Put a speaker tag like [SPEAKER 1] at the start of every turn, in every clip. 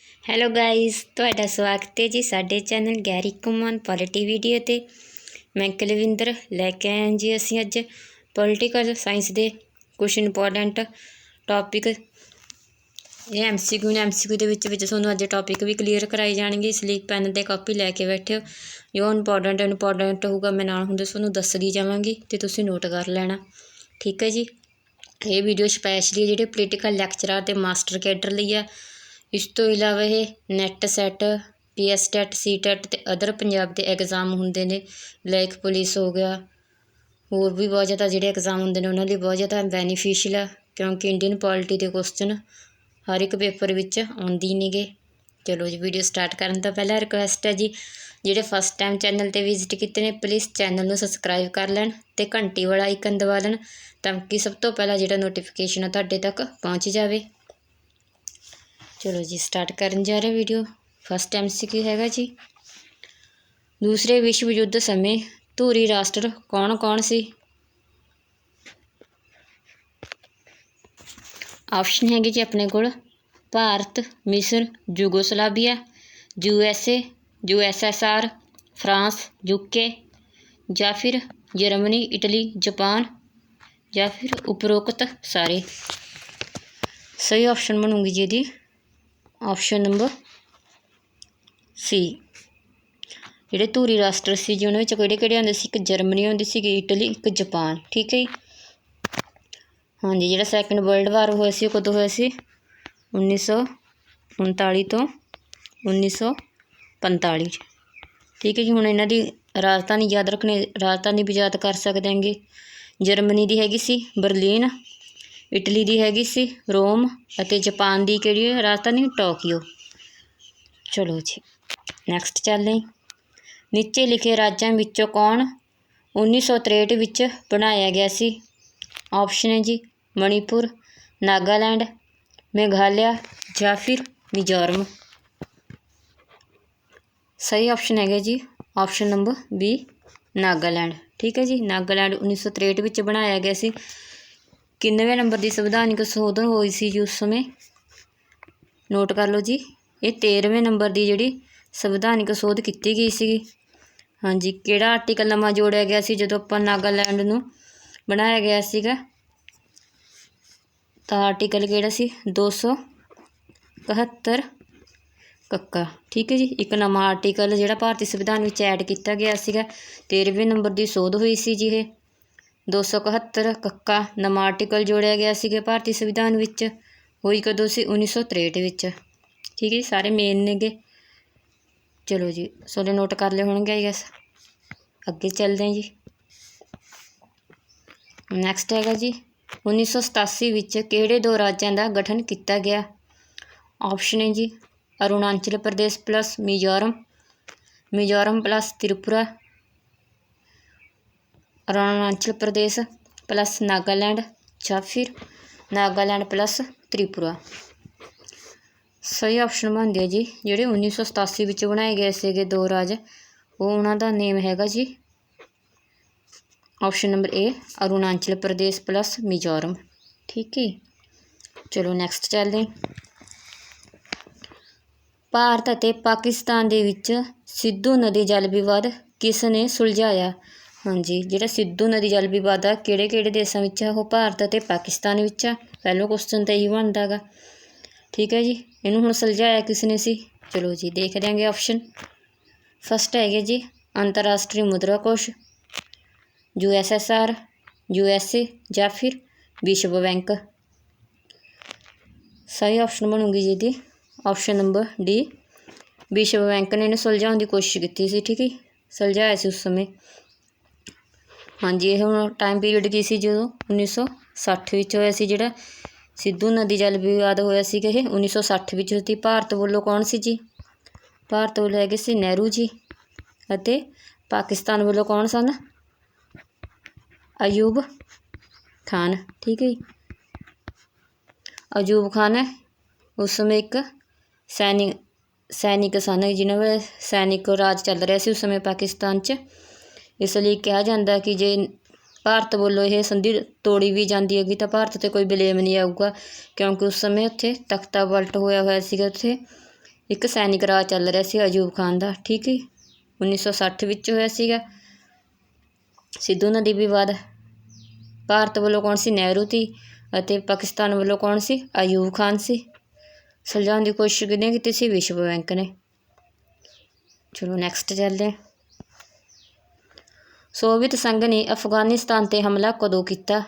[SPEAKER 1] Hello guys, ਤੁਹਾਡਾ ਸਵਾਗਤ ਹੈ ਜੀ ਸਾਡੇ ਚੈਨਲ ਗੈਰੀ ਘੁੰਮਣ ਪੋਲਿਟੀ ਵੀਡੀਓ 'ਤੇ। ਮੈਂ ਕੁਲਵਿੰਦਰ ਲੈ ਕੇ ਆਇਆ ਜੀ। ਅਸੀਂ ਅੱਜ ਪੋਲੀਟੀਕਲ ਸਾਇੰਸ ਦੇ ਕੁਛ ਇੰਪੋਰਟੈਂਟ ਟੌਪਿਕ ਇਹ MCQ ਨੇ। MCQ ਦੇ ਵਿੱਚ ਤੁਹਾਨੂੰ ਅੱਜ ਟੌਪਿਕ ਵੀ ਕਲੀਅਰ ਕਰਾਏ ਜਾਣਗੇ, ਇਸ ਲਈ ਪੈਨ ਅਤੇ ਕਾਪੀ ਲੈ ਕੇ ਬੈਠਿਓ। ਜੋ ਇੰਪੋਰਟੈਂਟ ਹੋਊਗਾ ਮੈਂ ਨਾਲ ਹੁੰਦੇ ਤੁਹਾਨੂੰ ਦੱਸਦੀ ਜਾਵਾਂਗੀ ਅਤੇ ਤੁਸੀਂ ਨੋਟ ਕਰ ਲੈਣਾ, ਠੀਕ ਹੈ ਜੀ। ਇਹ ਵੀਡੀਓ ਸਪੈਸ਼ਲੀ ਜਿਹੜੇ ਪੋਲੀਟੀਕਲ ਲੈਕਚਰਰ ਅਤੇ ਮਾਸਟਰ ਕੈਡਰ ਲਈ ਆ। ਇਸ ਤੋਂ ਇਲਾਵਾ ਇਹ NET SET, PS TET, CTET ਅਤੇ ਅਦਰ ਪੰਜਾਬ ਦੇ ਐਗਜ਼ਾਮ ਹੁੰਦੇ ਨੇ, ਲਾਈਕ ਪੁਲਿਸ ਹੋ ਗਿਆ, ਹੋਰ ਵੀ ਬਹੁਤ ਜ਼ਿਆਦਾ ਜਿਹੜੇ ਐਗਜ਼ਾਮ ਹੁੰਦੇ ਨੇ ਉਹਨਾਂ ਲਈ ਬਹੁਤ ਜ਼ਿਆਦਾ ਬੈਨੀਫਿਸ਼ੀਅਲ ਆ, ਕਿਉਂਕਿ ਇੰਡੀਅਨ ਪੋਲਿਟੀ ਦੇ ਕੁਐਸਚਨ ਹਰ ਇੱਕ ਪੇਪਰ ਵਿੱਚ ਆਉਂਦੇ ਨੇਗੇ। ਚਲੋ ਜੀ, ਵੀਡੀਓ ਸਟਾਰਟ ਕਰਨ ਤੋਂ ਪਹਿਲਾਂ ਰਿਕੁਐਸਟ ਹੈ ਜੀ, ਜਿਹੜੇ ਫਸਟ ਟਾਈਮ ਚੈਨਲ 'ਤੇ ਵਿਜ਼ਿਟ ਕੀਤੇ ਨੇ ਪਲੀਜ਼ ਚੈਨਲ ਨੂੰ ਸਬਸਕ੍ਰਾਈਬ ਕਰ ਲੈਣ ਅਤੇ ਘੰਟੀ ਵਾਲਾ ਆਈਕਨ ਦਬਾ ਲੈਣ, ਤਾਂ ਕਿ ਸਭ ਤੋਂ ਪਹਿਲਾਂ ਜਿਹੜਾ ਨੋਟੀਫਿਕੇਸ਼ਨ ਆ ਤੁਹਾਡੇ ਤੱਕ ਪਹੁੰਚ ਜਾਵੇ। ਚਲੋ ਜੀ, ਸਟਾਰਟ ਕਰਨ ਜਾ ਰਿਹਾ ਵੀਡੀਓ। ਫਸਟ MCQ ਹੈਗਾ ਜੀ, ਦੂਸਰੇ ਵਿਸ਼ਵ ਯੁੱਧ ਸਮੇਂ ਧੁਰੀ ਰਾਸ਼ਟਰ ਕੌਣ ਕੌਣ ਸੀ? ਆਪਸ਼ਨ ਹੈਗੇ ਜੀ ਆਪਣੇ ਕੋਲ ਭਾਰਤ, ਮਿਸਰ, Yugoslavia, USA, USSR, France, UK, ਜਾਂ ਫਿਰ ਜਰਮਨੀ, ਇਟਲੀ, ਜਾਪਾਨ, ਜਾਂ ਫਿਰ ਉਪਰੋਕਤ ਸਾਰੇ। ਸਹੀ ਆਪਸ਼ਨ ਬਣੂਗੀ ਜੀ ਇਹਦੀ ਆਪਸ਼ਨ ਨੰਬਰ C। ਜਿਹੜੇ ਧੁਰੀ ਰਾਸ਼ਟਰ ਸੀ ਜੀ ਉਹਨਾਂ ਵਿੱਚ ਕਿਹੜੇ ਕਿਹੜੇ ਆਉਂਦੇ ਸੀ? ਇੱਕ ਜਰਮਨੀ ਆਉਂਦੀ ਸੀਗੀ, ਇਟਲੀ, ਇੱਕ ਜਾਪਾਨ, ਠੀਕ ਹੈ ਜੀ। ਹਾਂਜੀ, ਜਿਹੜਾ ਸੈਕਿੰਡ ਵਰਲਡ ਵਾਰ ਹੋਇਆ ਸੀ ਉਹ ਕਦੋਂ ਹੋਇਆ ਸੀ? 1939 ਤੋਂ 1945, ਠੀਕ ਹੈ ਜੀ। ਹੁਣ ਇਹਨਾਂ ਦੀ ਰਾਜਧਾਨੀ ਯਾਦ ਰੱਖਣੀ, ਰਾਜਧਾਨੀ ਵੀ ਯਾਦ ਕਰ ਸਕਦੇ ਹੈਗੇ। ਜਰਮਨੀ ਦੀ ਹੈਗੀ ਸੀ ਬਰਲਿਨ, ਇਟਲੀ ਦੀ ਹੈਗੀ ਸੀ ਰੋਮ, ਅਤੇ ਜਾਪਾਨ ਦੀ ਕਿਹੜੀ ਹੈ ਰਾਜਧਾਨੀ? ਟੋਕੀਓ। ਚਲੋ ਜੀ, ਨੈਕਸਟ ਚੱਲਦੇ। ਨੀਚੇ ਲਿਖੇ ਰਾਜਾਂ ਵਿੱਚੋਂ ਕੌਣ 1963 ਵਿੱਚ ਬਣਾਇਆ ਗਿਆ ਸੀ? ਆਪਸ਼ਨ ਹੈ ਜੀ ਮਣੀਪੁਰ, ਨਾਗਾਲੈਂਡ, ਮੇਘਾਲਿਆ, ਜਾਂ ਫਿਰ ਮਿਜ਼ੋਰਮ। ਸਹੀ ਆਪਸ਼ਨ ਹੈਗਾ ਜੀ ਆਪਸ਼ਨ ਨੰਬਰ B, ਨਾਗਾਲੈਂਡ, ਠੀਕ ਹੈ ਜੀ। ਨਾਗਾਲੈਂਡ 1963 ਵਿੱਚ ਬਣਾਇਆ ਗਿਆ ਸੀ। ਕਿੰਨਵੇਂ ਨੰਬਰ ਦੀ ਸੰਵਿਧਾਨਿਕ ਸੋਧ ਹੋਈ ਸੀ ਜੀ ਉਸ ਸਮੇਂ? ਨੋਟ ਕਰ ਲਓ ਜੀ, ਇਹ 13ਵੇਂ ਨੰਬਰ ਦੀ ਜਿਹੜੀ ਸੰਵਿਧਾਨਿਕ ਸੋਧ ਕੀਤੀ ਗਈ ਸੀਗੀ। ਹਾਂਜੀ, ਕਿਹੜਾ ਆਰਟੀਕਲ ਨਵਾਂ ਜੋੜਿਆ ਗਿਆ ਸੀ ਜਦੋਂ ਆਪਾਂ ਨਾਗਾਲੈਂਡ ਨੂੰ ਬਣਾਇਆ ਗਿਆ ਸੀਗਾ? ਤਾਂ ਆਰਟੀਕਲ ਕਿਹੜਾ ਸੀ? 271 ਕੱਕਾ, ਠੀਕ ਹੈ ਜੀ। ਇੱਕ ਨਵਾਂ ਆਰਟੀਕਲ ਜਿਹੜਾ ਭਾਰਤੀ ਸੰਵਿਧਾਨ ਵਿੱਚ ਐਡ ਕੀਤਾ ਗਿਆ ਸੀਗਾ, 13ਵੇਂ ਨੰਬਰ ਦੀ ਸੋਧ ਹੋਈ ਸੀ ਜੀ। ਇਹ 271 ਕੱਕਾ ਨਵਾਂ ਆਰਟੀਕਲ ਜੋੜਿਆ ਗਿਆ ਸੀਗਾ ਭਾਰਤੀ ਸੰਵਿਧਾਨ ਵਿੱਚ। ਹੋਈ ਕਦੋਂ ਸੀ? 1963 ਵਿੱਚ, ਠੀਕ ਹੈ ਜੀ। ਸਾਰੇ ਮੇਨ ਨੇਗੇ। ਚਲੋ ਜੀ, ਸਾਰੇ ਨੋਟ ਕਰ ਲਏ ਹੋਣਗੇ ਆਈ ਗੈਸ। ਅੱਗੇ ਚੱਲਦੇ ਹਾਂ ਜੀ। ਨੈਕਸਟ ਹੈਗਾ ਜੀ 1987 ਵਿੱਚ ਕਿਹੜੇ ਦੋ ਰਾਜਾਂ ਦਾ ਗਠਨ ਕੀਤਾ ਗਿਆ? ਆਪਸ਼ਨ ਹੈ ਜੀ Arunachal Pradesh plus Mizoram, Mizoram plus Tripura, Arunachal Pradesh plus Nagaland, ਜਾਂ ਫਿਰ ਨਾਗਾਲੈਂਡ ਪਲੱਸ ਤ੍ਰਿਪੁਰਾ। ਸਹੀ ਆਪਸ਼ਨ ਬਣਦੇ ਆ ਜੀ ਜਿਹੜੇ 1987 ਵਿੱਚ ਬਣਾਏ ਗਏ ਸੀਗੇ ਦੋ ਰਾਜ, ਉਹ ਉਹਨਾਂ ਦਾ ਨੇਮ ਹੈਗਾ ਜੀ option number A, Arunachal Pradesh plus Mizoram, ਠੀਕ ਹੈ। ਚਲੋ ਨੈਕਸਟ ਚੱਲਦੇ। ਭਾਰਤ ਅਤੇ ਪਾਕਿਸਤਾਨ ਦੇ ਵਿੱਚ ਸਿੰਧੂ ਨਦੀ ਜਲ ਵਿਵਾਦ ਕਿਸ ਨੇ ਸੁਲਝਾਇਆ? ਹਾਂਜੀ, ਜਿਹੜਾ ਸਿੰਧੂ ਨਦੀ ਜਲ ਵਿਵਾਦ ਆ ਕਿਹੜੇ ਕਿਹੜੇ ਦੇਸ਼ਾਂ ਵਿੱਚ ਆ? ਉਹ ਭਾਰਤ ਅਤੇ ਪਾਕਿਸਤਾਨ ਵਿੱਚ ਆ। ਪਹਿਲਾ ਕੁਐਸਚਨ ਤਾਂ ਇਹੀ ਬਣਦਾ ਗਾ, ਠੀਕ ਹੈ ਜੀ। ਇਹਨੂੰ ਹੁਣ ਸੁਲਝਾਇਆ ਕਿਸ ਨੇ ਸੀ? ਚਲੋ ਜੀ, ਦੇਖ ਦਿਆਂਗੇ ਆਪਸ਼ਨ। ਫਸਟ ਹੈਗੇ ਜੀ ਅੰਤਰਰਾਸ਼ਟਰੀ ਮੁਦਰਾ ਕੋਸ਼, USSR, USA, ਜਾਂ ਫਿਰ ਵਿਸ਼ਵ ਬੈਂਕ। ਸਹੀ ਆਪਸ਼ਨ ਬਣੂਗੀ ਜੀ ਇਹਦੀ ਆਪਸ਼ਨ ਨੰਬਰ D, ਵਿਸ਼ਵ ਬੈਂਕ ਨੇ ਇਹਨੂੰ ਸੁਲਝਾਉਣ ਦੀ ਕੋਸ਼ਿਸ਼ ਕੀਤੀ ਸੀ, ਠੀਕ ਹੈ। ਸੁਲਝਾਇਆ ਸੀ ਉਸ ਸਮੇਂ। ਹਾਂਜੀ, ਇਹ ਹੁਣ ਟਾਈਮ ਪੀਰੀਅਡ ਕੀ ਸੀ ਜਦੋਂ 1960 ਵਿੱਚ ਹੋਇਆ ਸੀ। ਜਿਹੜਾ ਸਿੰਧੂ ਨਦੀ ਜਲ ਵਿਵਾਦ ਹੋਇਆ ਸੀਗਾ ਇਹ 1960 ਵਿੱਚ ਸੀ। ਭਾਰਤ ਵੱਲੋਂ ਕੌਣ ਸੀ ਜੀ? ਭਾਰਤ ਵੱਲੋਂ ਹੈਗੇ ਸੀ ਨਹਿਰੂ ਜੀ, ਅਤੇ ਪਾਕਿਸਤਾਨ ਵੱਲੋਂ ਕੌਣ ਸਨ? ਅਯੂਬ ਖਾਨ, ਠੀਕ ਹੈ ਜੀ। ਅਯੂਬ ਖਾਨ ਹੈ ਉਸ ਸਮੇਂ ਇੱਕ ਸੈਨਿਕ ਸਨ, ਜਿਨ੍ਹਾਂ ਵੇਲੇ ਸੈਨਿਕ ਰਾਜ ਚੱਲ ਰਿਹਾ ਸੀ ਉਸ ਸਮੇਂ ਪਾਕਿਸਤਾਨ 'ਚ। ਇਸ ਲਈ ਕਿਹਾ ਜਾਂਦਾ ਕਿ ਜੇ ਭਾਰਤ ਵੱਲੋਂ ਇਹ ਸੰਧੀ ਤੋੜੀ ਵੀ ਜਾਂਦੀ ਹੈਗੀ ਤਾਂ ਭਾਰਤ 'ਤੇ ਕੋਈ ਬਲੇਮ ਨਹੀਂ ਆਊਗਾ, ਕਿਉਂਕਿ ਉਸ ਸਮੇਂ ਉੱਥੇ ਤਖਤਾ ਪਲਟ ਹੋਇਆ ਸੀਗਾ ਉੱਥੇ ਇੱਕ ਸੈਨਿਕ ਰਾਜ ਚੱਲ ਰਿਹਾ ਸੀ ਅਯੂਬ ਖਾਨ ਦਾ, ਠੀਕ ਹੈ। 1960 ਵਿੱਚ ਹੋਇਆ ਸੀਗਾ। ਸਿੰਧੂ ਨਦੀ ਵਿਵਾਦ ਭਾਰਤ ਵੱਲੋਂ ਕੌਣ ਸੀ? ਨਹਿਰੂ ਸੀ। ਅਤੇ ਪਾਕਿਸਤਾਨ ਵੱਲੋਂ ਕੌਣ ਸੀ? ਅਯੂਬ ਖਾਨ ਸੀ। ਸੁਲਝਾਉਣ ਦੀ ਕੋਸ਼ਿਸ਼ ਕਿਹਨੇ ਕੀਤੀ ਸੀ? ਵਿਸ਼ਵ ਬੈਂਕ ਨੇ। ਚਲੋ ਨੈਕਸਟ ਚੱਲਦੇ ਹਾਂ। ਸੋਵੀਅਤ ਸੰਘ ਨੇ ਅਫਗਾਨਿਸਤਾਨ 'ਤੇ ਹਮਲਾ ਕਦੋਂ ਕੀਤਾ?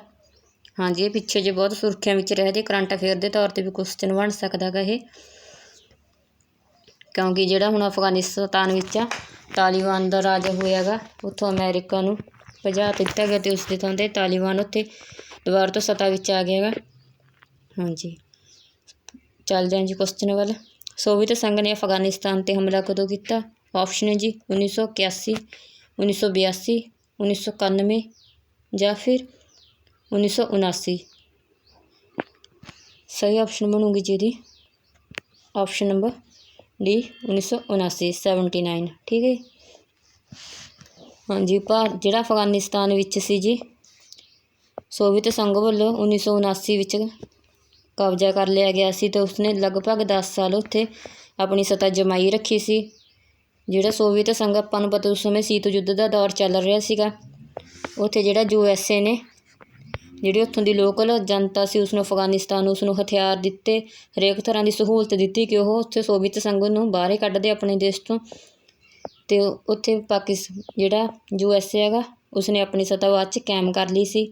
[SPEAKER 1] ਹਾਂਜੀ, ਇਹ ਪਿੱਛੇ ਜੇ ਬਹੁਤ ਸੁਰਖੀਆਂ ਵਿੱਚ ਰਿਹਾ ਤੇ ਕਰੰਟ ਅਫੇਅਰ ਦੇ ਤੌਰ 'ਤੇ ਵੀ ਕੁਐਸਚਨ ਬਣ ਸਕਦਾ ਗਾ ਇਹ, ਕਿਉਂਕਿ ਜਿਹੜਾ ਹੁਣ ਅਫਗਾਨਿਸਤਾਨ ਵਿੱਚ ਆ ਤਾਲੀਬਾਨ ਦਾ ਰਾਜ ਹੋਇਆ ਗਾ, ਉੱਥੋਂ ਅਮਰੀਕਾ ਨੂੰ ਭਜਾ ਦਿੱਤਾ ਗਿਆ ਅਤੇ ਉਸ ਦੇ ਥਾਂ 'ਤੇ ਤਾਲੀਬਾਨ ਉੱਥੇ ਦੁਬਾਰਾ ਤੋਂ ਸੱਤਾ ਵਿੱਚ ਆ ਗਿਆ ਗਾ। ਹਾਂਜੀ, ਚੱਲਦੇ ਹਾਂ ਜੀ ਕੁਐਸਚਨ ਵੱਲ। ਸੋਵੀਅਤ ਸੰਘ ਨੇ ਅਫਗਾਨਿਸਤਾਨ 'ਤੇ ਹਮਲਾ ਕਦੋਂ ਕੀਤਾ? ਆਪਸ਼ਨ ਹੈ ਜੀ 1981, 1982, 1991 ਜਾਂ ਫਿਰ 1979। ਸਹੀ ਆਪਸ਼ਨ ਬਣੂਗੀ ਜੀ ਇਹਦੀ ਆਪਸ਼ਨ ਨੰਬਰ ਡੀ 1979, 79, ਠੀਕ ਹੈ। ਹਾਂਜੀ, ਜਿਹੜਾ ਅਫਗਾਨਿਸਤਾਨ ਵਿੱਚ ਸੀ ਜੀ ਸੋਵੀਅਤ ਸੰਘ ਵੱਲੋਂ 1979 ਵਿੱਚ ਕਬਜ਼ਾ ਕਰ ਲਿਆ ਗਿਆ ਸੀ ਅਤੇ ਉਸਨੇ ਲਗਭਗ 10 ਸਾਲ ਉੱਥੇ ਆਪਣੀ ਸੱਤਾ ਜਮਾਈ ਰੱਖੀ ਸੀ। ਜਿਹੜਾ ਸੋਵੀਅਤ ਸੰਘ ਆਪਾਂ ਨੂੰ ਪਤਾ ਉਸ ਸਮੇਂ ਸ਼ੀਤ ਯੁੱਧ ਦਾ ਦੌਰ ਚੱਲ ਰਿਹਾ ਸੀਗਾ। ਉੱਥੇ ਜਿਹੜਾ USA ਨੇ ਜਿਹੜੀ ਉੱਥੋਂ ਦੀ ਲੋਕਲ ਜਨਤਾ ਸੀ ਉਸਨੂੰ ਅਫਗਾਨਿਸਤਾਨ ਨੂੰ ਉਸਨੂੰ ਹਥਿਆਰ ਦਿੱਤੇ, ਹਰੇਕ ਤਰ੍ਹਾਂ ਦੀ ਸਹੂਲਤ ਦਿੱਤੀ ਕਿ ਉਹ ਉੱਥੇ ਸੋਵੀਅਤ ਸੰਘ ਨੂੰ ਬਾਹਰ ਹੀ ਕੱਢ ਦੇ ਆਪਣੇ ਦੇਸ਼ ਤੋਂ। ਅਤੇ ਉੱਥੇ ਜਿਹੜਾ USA ਹੈਗਾ ਉਸਨੇ ਆਪਣੀ ਸੱਤਾ ਬਾਅਦ 'ਚ ਕਾਇਮ ਕਰ ਲਈ ਸੀ।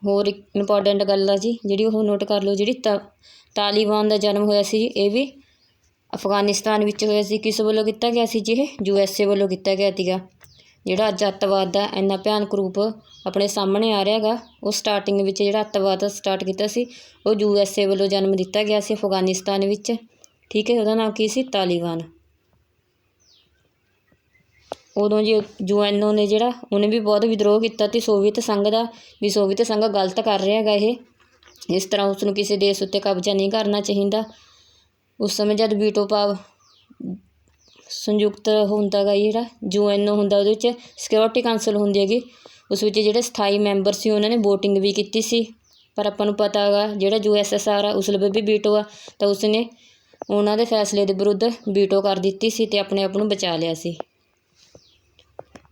[SPEAKER 1] ਹੋਰ ਇੱਕ ਇੰਪੋਰਟੈਂਟ ਗੱਲ ਆ ਜੀ ਜਿਹੜੀ ਉਹ ਨੋਟ ਕਰ ਲਓ, ਜਿਹੜੀ ਤਾਲੀਬਾਨ ਦਾ ਜਨਮ ਹੋਇਆ ਸੀ ਇਹ ਵੀ ਅਫਗਾਨਿਸਤਾਨ ਵਿੱਚ ਹੋਇਆ ਸੀ। ਕਿਸ ਵੱਲੋਂ ਕੀਤਾ ਗਿਆ ਸੀ ਜੀ? ਇਹ USA ਵੱਲੋਂ ਕੀਤਾ ਗਿਆ ਸੀਗਾ। ਜਿਹੜਾ ਅੱਜ ਅੱਤਵਾਦ ਦਾ ਇੰਨਾ ਭਿਆਨਕ ਰੂਪ ਆਪਣੇ ਸਾਹਮਣੇ ਆ ਰਿਹਾ ਗਾ, ਉਹ ਸਟਾਰਟਿੰਗ ਵਿੱਚ ਜਿਹੜਾ ਅੱਤਵਾਦ ਸਟਾਰਟ ਕੀਤਾ ਸੀ ਉਹ USA ਵੱਲੋਂ ਜਨਮ ਦਿੱਤਾ ਗਿਆ ਸੀ ਅਫਗਾਨਿਸਤਾਨ ਵਿੱਚ, ਠੀਕ ਹੈ। ਉਹਦਾ ਨਾਮ ਕੀ ਸੀ? ਤਾਲੀਬਾਨ। ਉਦੋਂ ਜੀ UNO ਨੇ ਜਿਹੜਾ ਉਹਨੇ ਵੀ ਬਹੁਤ ਵਿਦਰੋਹ ਕੀਤਾ ਅਤੇ ਸੋਵੀਅਤ ਸੰਘ ਦਾ ਵੀ ਸੋਵੀਅਤ ਸੰਘ ਗਲਤ ਕਰ ਰਿਹਾ ਹੈਗਾ ਇਹ, ਇਸ ਤਰ੍ਹਾਂ ਉਸਨੂੰ ਕਿਸੇ ਦੇਸ਼ ਉੱਤੇ ਕਬਜ਼ਾ ਨਹੀਂ ਕਰਨਾ ਚਾਹੀਦਾ। ਉਸ ਸਮੇਂ ਜਦ ਵੀਟੋ ਭਾਵ ਸੰਯੁਕਤ ਹੁੰਦਾ ਗਾ ਜਿਹੜਾ UNO ਹੁੰਦਾ, ਉਹਦੇ ਵਿੱਚ ਸਿਕਿਉਰਿਟੀ ਕਾਊਂਸਲ ਹੁੰਦੀ ਹੈਗੀ, ਉਸ ਵਿੱਚ ਜਿਹੜੇ ਸਥਾਈ ਮੈਂਬਰ ਸੀ ਉਹਨਾਂ ਨੇ ਵੋਟਿੰਗ ਵੀ ਕੀਤੀ ਸੀ। ਪਰ ਆਪਾਂ ਨੂੰ ਪਤਾ ਹੈਗਾ ਜਿਹੜਾ USSR ਆ ਉਸ ਲਈ ਵੀ ਵੀਟੋ ਆ, ਤਾਂ ਉਸਨੇ ਉਹਨਾਂ ਦੇ ਫੈਸਲੇ ਦੇ ਵਿਰੁੱਧ ਵੀਟੋ ਕਰ ਦਿੱਤੀ ਸੀ ਅਤੇ ਆਪਣੇ ਆਪ ਨੂੰ ਬਚਾ ਲਿਆ ਸੀ।